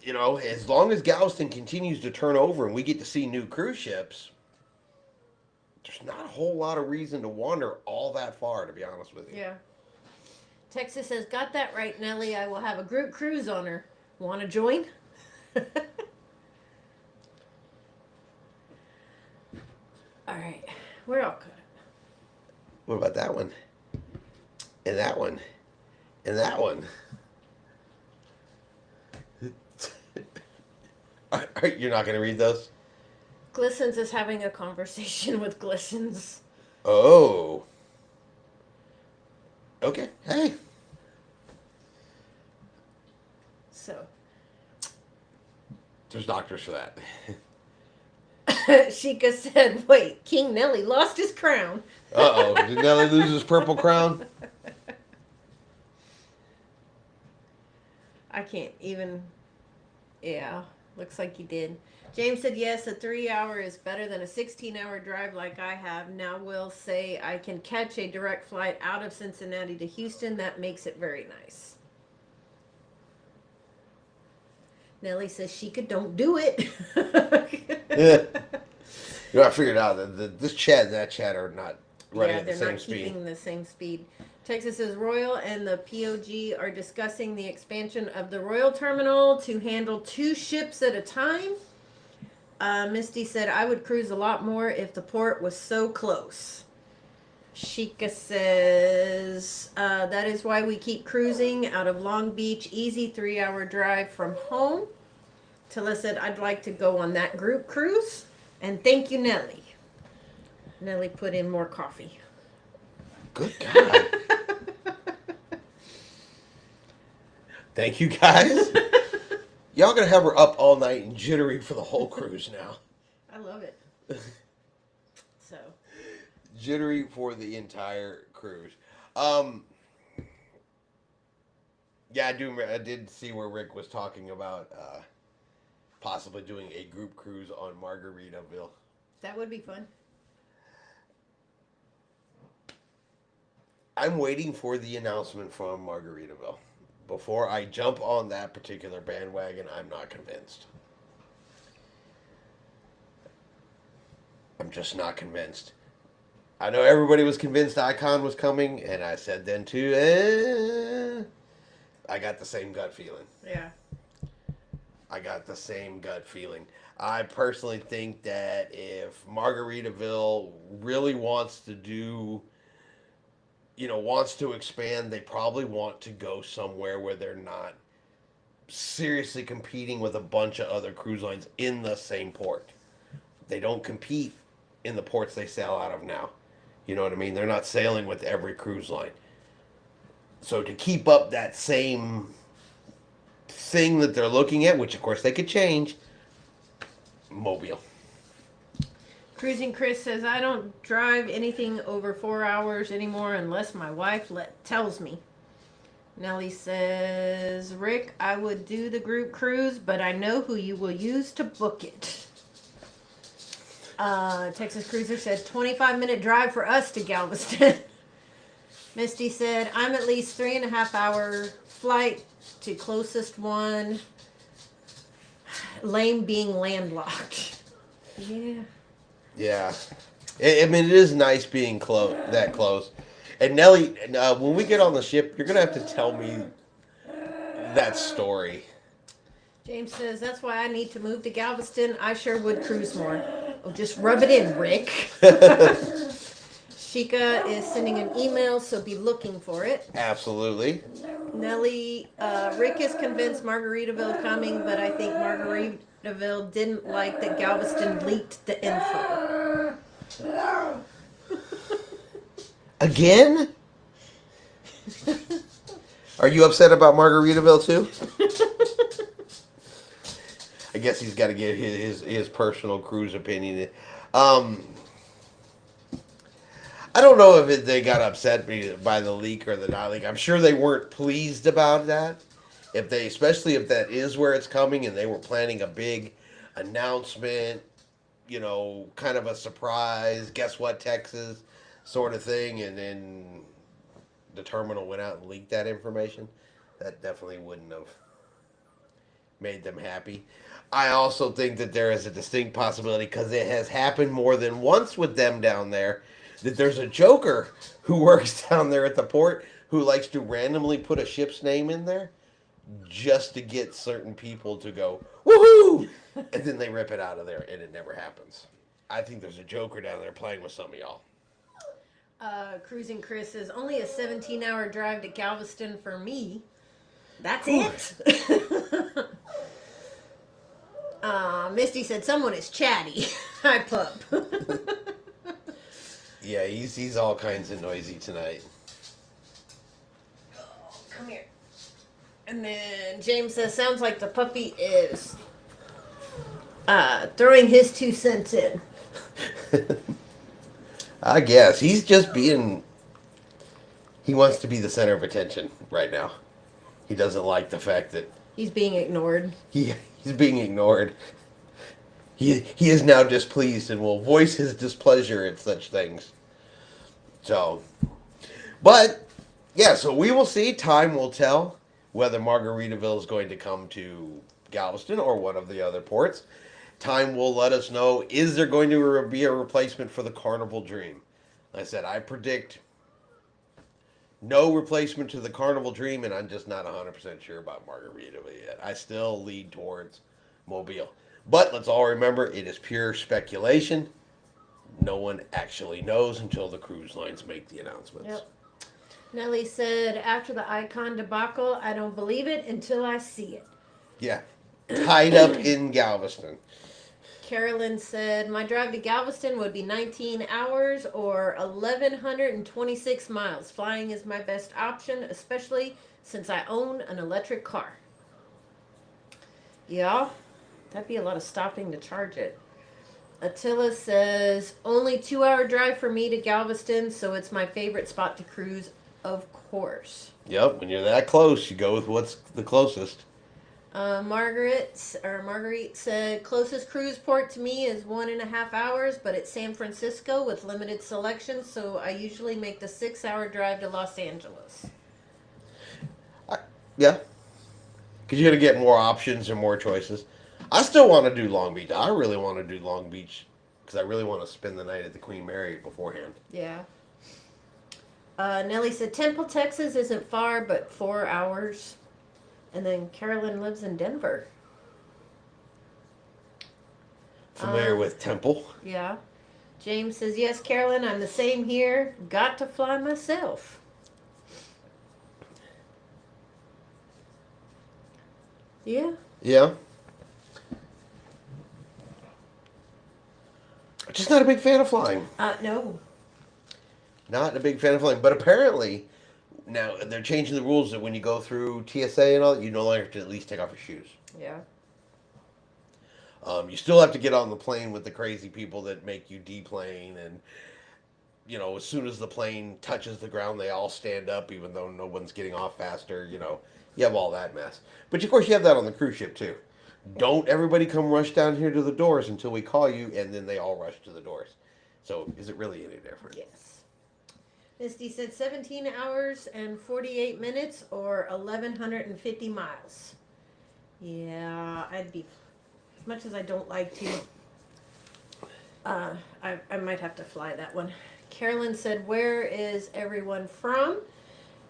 You know, as long as Galveston continues to turn over and we get to see new cruise ships, there's not a whole lot of reason to wander all that far, to be honest with you. Yeah. Texas says, got that right, Nellie. I will have a group cruise on her. Want to join? All right. We're all good. What about that one? And that one? And that one? You're not going to read those? Glistens is having a conversation with Glistens. Oh. Okay. Hey. So. There's doctors for that. Sheikah said, wait, King Nelly lost his crown. Uh-oh. Did Nelly lose his purple crown? I can't even... Yeah, looks like he did. James said, yes, a 3-hour is better than a 16-hour drive like I have. Now we'll say I can catch a direct flight out of Cincinnati to Houston. That makes it very nice. Nellie says, Sheikah, don't do it. Yeah. You know, I figured out that this chat and that chat are not running at the same they're not speed. keeping the same speed. Texas says Royal and the POG are discussing the expansion of the Royal Terminal to handle 2 ships at a time. Misty said, I would cruise a lot more if the port was so close. Sheikah says, that is why we keep cruising out of Long Beach. Easy 3-hour drive from home. Tilla said, I'd like to go on that group cruise. And thank you, Nellie. Nellie put in more coffee. Good God. Thank you, guys. Y'all gonna have her up all night and jittery for the whole cruise now. I love it. So. Jittery for the entire cruise. Yeah, I did see where Rick was talking about possibly doing a group cruise on Margaritaville. That would be fun. I'm waiting for the announcement from Margaritaville. Before I jump on that particular bandwagon, I'm not convinced. I'm just not convinced. I know everybody was convinced Icon was coming, and I said then too, I got the same gut feeling. Yeah. I got the same gut feeling. I personally think that if Margaritaville really wants to do, wants to expand, they probably want to go somewhere where they're not seriously competing with a bunch of other cruise lines in the same port. They don't compete in the ports they sail out of now. You know what I mean? They're not sailing with every cruise line. So to keep up that same thing that they're looking at, which of course they could change, Mobile. Cruising Chris says, I don't drive anything over 4 hours anymore unless my wife tells me. Nellie says, Rick, I would do the group cruise, but I know who you will use to book it. Texas Cruiser said, 25-minute drive for us to Galveston. Misty said, I'm at least 3.5-hour flight to closest one. Lame being landlocked. Yeah. Yeah. I mean, it is nice being that close. And Nellie, when we get on the ship, you're going to have to tell me that story. James says, that's why I need to move to Galveston. I sure would cruise more. Oh, just rub it in, Rick. Sheikah is sending an email, so be looking for it. Absolutely. Nellie, Rick is convinced Margaritaville coming, but I think Margaritaville didn't like that Galveston leaked the info. Again? Are you upset about Margaritaville too? I guess he's got to get his personal cruise opinion. I don't know if they got upset by the leak or the not leak. I'm sure they weren't pleased about that. Especially if that is where it's coming and they were planning a big announcement, kind of a surprise, guess what, Texas, sort of thing, and then the terminal went out and leaked that information. That definitely wouldn't have made them happy. I also think that there is a distinct possibility, because it has happened more than once with them down there, that there's a joker who works down there at the port who likes to randomly put a ship's name in there just to get certain people to go, woohoo! And then they rip it out of there and it never happens. I think there's a joker down there playing with some of y'all. Cruising Chris says, only a 17-hour drive to Galveston for me. That's it. Misty said, someone is chatty. Hi, pup. Yeah, he's all kinds of noisy tonight. Oh, come here. And then James says, sounds like the puppy is throwing his 2 cents in. I guess. He's just being... He wants to be the center of attention right now. He doesn't like the fact that... He's being ignored. He's being ignored. He is now displeased and will voice his displeasure at such things. So... But, yeah, so we will see. Time will tell whether Margaritaville is going to come to Galveston or one of the other ports. Time will let us know, is there going to be a replacement for the Carnival Dream? Like I said, I predict no replacement to the Carnival Dream, and I'm just not 100% sure about Margaritaville yet. I still lead towards Mobile. But let's all remember, it is pure speculation. No one actually knows until the cruise lines make the announcements. Yep. Nellie said, after the Icon debacle, I don't believe it until I see it. Yeah. Tied up in Galveston. Carolyn said, my drive to Galveston would be 19 hours or 1,126 miles. Flying is my best option, especially since I own an electric car. Yeah, that'd be a lot of stopping to charge it. Attila says, only 2-hour drive for me to Galveston, so it's my favorite spot to cruise, of course. Yep, when you're that close, you go with what's the closest. Marguerite said, closest cruise port to me is 1.5 hours, but it's San Francisco with limited selection, so I usually make the 6-hour drive to Los Angeles. Yeah. Because you're going to get more options and more choices. I still want to do Long Beach. I really want to do Long Beach because I really want to spend the night at the Queen Mary beforehand. Yeah. Nellie said, Temple, Texas isn't far, but 4 hours. And then Carolyn lives in Denver. Familiar with Temple? Yeah. James says, yes, Carolyn, I'm the same here. Got to fly myself. Yeah. Yeah. Just not a big fan of flying. No. Not a big fan of flying. But apparently, now they're changing the rules that when you go through TSA and all, you no longer have to at least take off your shoes. Yeah. You still have to get on the plane with the crazy people that make you deplane, and as soon as the plane touches the ground, they all stand up, even though no one's getting off faster. You have all that mess. But of course, you have that on the cruise ship too. Don't everybody come rush down here to the doors until we call you, and then they all rush to the doors. So, is it really any different? Yes. Misty said 17 hours and 48 minutes or 1,150 miles. Yeah, I'd be, as much as I don't like to, I might have to fly that one. Carolyn said, where is everyone from?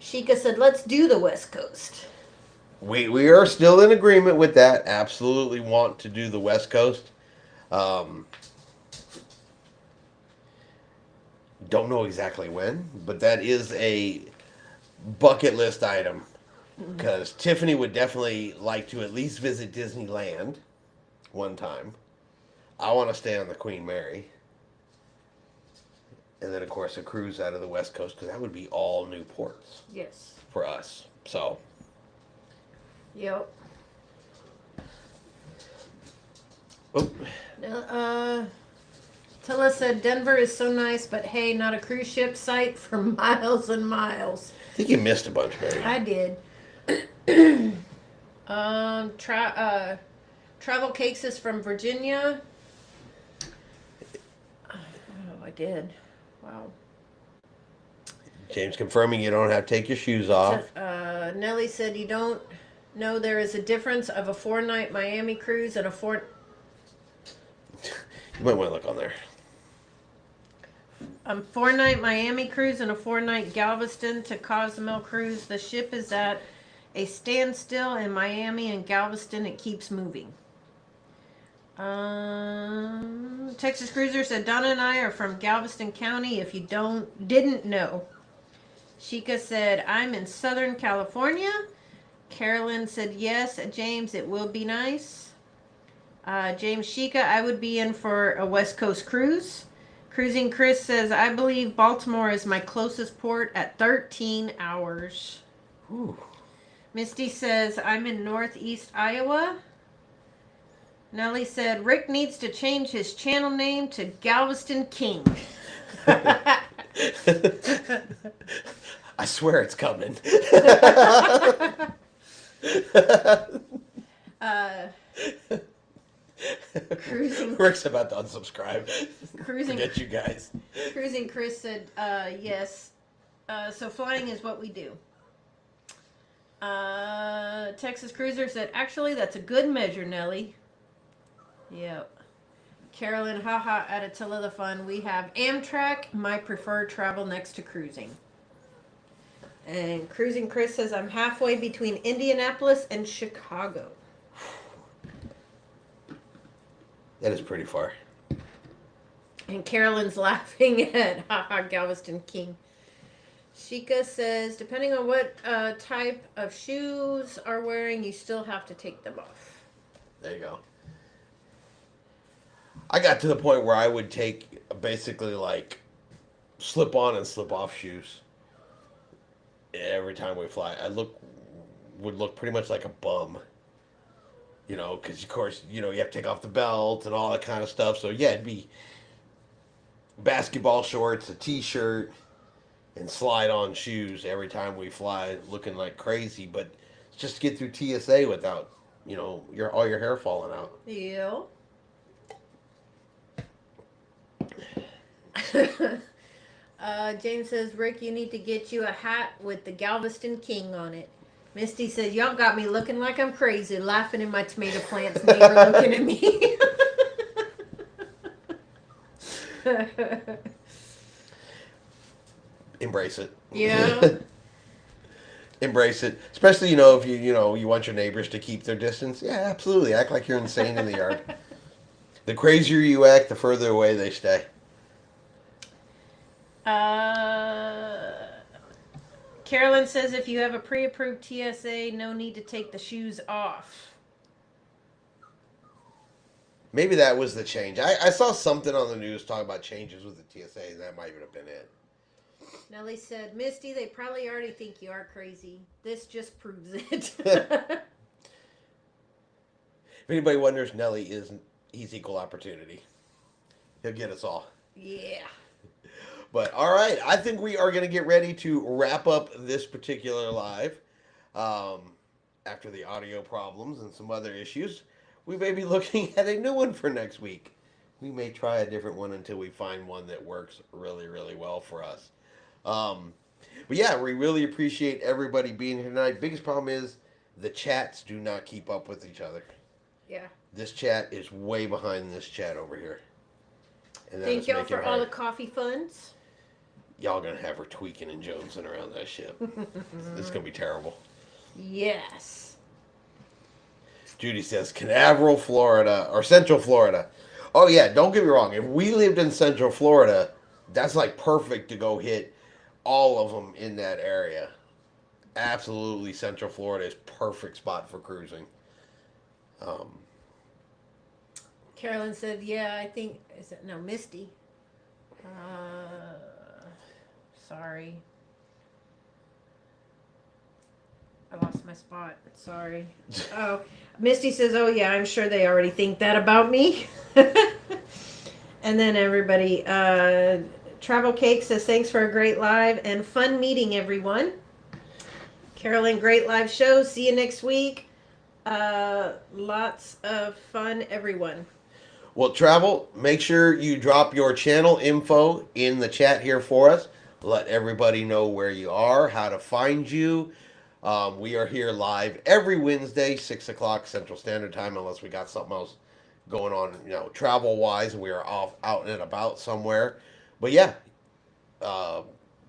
Sheikah said, let's do the West Coast. we are still in agreement with that. Absolutely want to do the West Coast. Don't know exactly when, but that is a bucket list item. Because Tiffany would definitely like to at least visit Disneyland one time. I want to stay on the Queen Mary. And then, of course, a cruise out of the West Coast, because that would be all new ports Yes. for us. So, Yep. oh, Tilla said Denver is so nice, but hey, not a cruise ship site for miles and miles. I think you missed a bunch, Mary. I did. Travel Cakes is from Virginia. Oh, I did. Wow. James confirming you don't have to take your shoes off. Nellie said you don't know there is a difference of a 4-night Miami cruise and a You might want to look on there. 4-night Miami cruise and a 4-night Galveston to Cozumel cruise. The ship is at a standstill in Miami and Galveston. It keeps moving. Texas Cruiser said Donna and I are from Galveston County. If you didn't know. Sheikah said I'm in Southern California. Carolyn said yes. James, it will be nice. James Sheikah, I would be in for a West Coast cruise. Cruising Chris says I believe Baltimore is my closest port at 13 hours. Ooh. Misty says I'm in Northeast Iowa. Nellie said Rick needs to change his channel name to Galveston King. I swear it's coming. Cruising. Rick's about to unsubscribe. Cruising. Forget you guys. Cruising Chris said yes. So flying is what we do. Texas Cruiser said actually that's a good measure, Nellie. Yep. Carolyn, haha, at Attila the Fun, we have Amtrak, my preferred travel next to cruising. And Cruising Chris says I'm halfway between Indianapolis and Chicago. That is pretty far. And Carolyn's laughing at haha Galveston King. Sheikah says depending on what type of shoes are wearing, you still have to take them off. There you go. I got to the point where I would take basically like slip on and slip off shoes every time we fly. Would look pretty much like a bum, you know, because of course you have to take off the belt and all that kind of stuff. So yeah, it'd be basketball shorts, a t-shirt, and slide on shoes every time we fly, looking like crazy. But just to get through TSA without all your hair falling out. Yeah. James says, Rick, you need to get you a hat with the Galveston King on it. Misty says, y'all got me looking like I'm crazy, laughing in my tomato plant's neighbor looking at me. Embrace it. Yeah. Embrace it. Especially, if you want your neighbors to keep their distance. Yeah, absolutely. Act like you're insane in the yard. The crazier you act, the further away they stay. Carolyn says if you have a pre-approved TSA, no need to take the shoes off. Maybe that was the change. I saw something on the news talking about changes with the TSA, and that might have been it. Nellie said, Misty, they probably already think you are crazy. This just proves it. If anybody wonders, he's equal opportunity. He'll get us all. Yeah. But, all right, I think we are going to get ready to wrap up this particular live. After the audio problems and some other issues, we may be looking at a new one for next week. We may try a different one until we find one that works really, really well for us. But, yeah, we really appreciate everybody being here tonight. Biggest problem is the chats do not keep up with each other. Yeah. This chat is way behind this chat over here. And thank y'all for all the coffee funds. Y'all gonna have her tweaking and jonesing around that ship. It's gonna be terrible. Yes. Judy says Canaveral, Florida, or Central Florida. Oh yeah, don't get me wrong. If we lived in Central Florida, that's like perfect to go hit all of them in that area. Absolutely, Central Florida is perfect spot for cruising. Carolyn said, yeah, I think, is it, no, Misty. Sorry. I lost my spot. Sorry. Oh, Misty says, oh, yeah, I'm sure they already think that about me. And then everybody, Travel Cake says, thanks for a great live and fun meeting, everyone. Carolyn, great live show. See you next week. Lots of fun, everyone. Well, Travel, make sure you drop your channel info in the chat here for us. Let everybody know where you are, how to find you. We are here live every Wednesday, 6 o'clock Central Standard Time, unless we got something else going on, travel-wise, and we are off out and about somewhere. But yeah,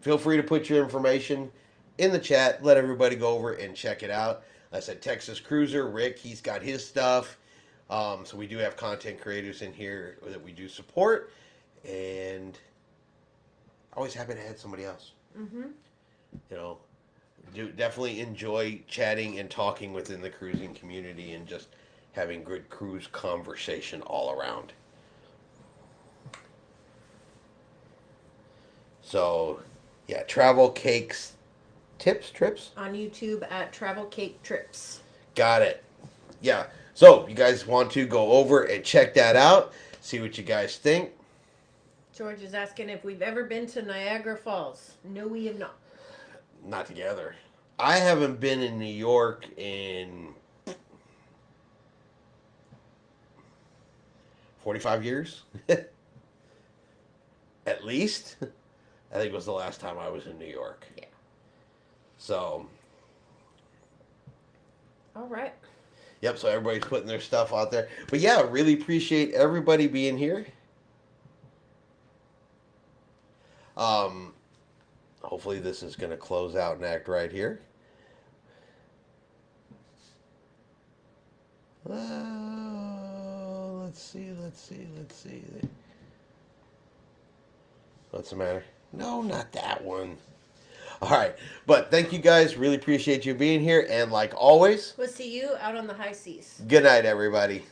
feel free to put your information in the chat. Let everybody go over and check it out. Like I said, Texas Cruiser, Rick, he's got his stuff. So we do have content creators in here that we do support. And always happy to have somebody else. Mm-hmm. Do definitely enjoy chatting and talking within the cruising community and just having good cruise conversation all around. So, yeah, Travel Cakes Trips? On YouTube at Travel Cake Trips. Got it. Yeah. So, you guys want to go over and check that out, see what you guys think. George is asking if we've ever been to Niagara Falls. No, we have not. Not together. I haven't been in New York in 45 years. At least. I think it was the last time I was in New York. Yeah. So. All right. Yep, so everybody's putting their stuff out there. But yeah, really appreciate everybody being here. Hopefully this is going to close out and act right here. Let's see. What's the matter? No, not that one. All right. But thank you guys. Really appreciate you being here. And like always, We'll see you out on the high seas. good night, everybody.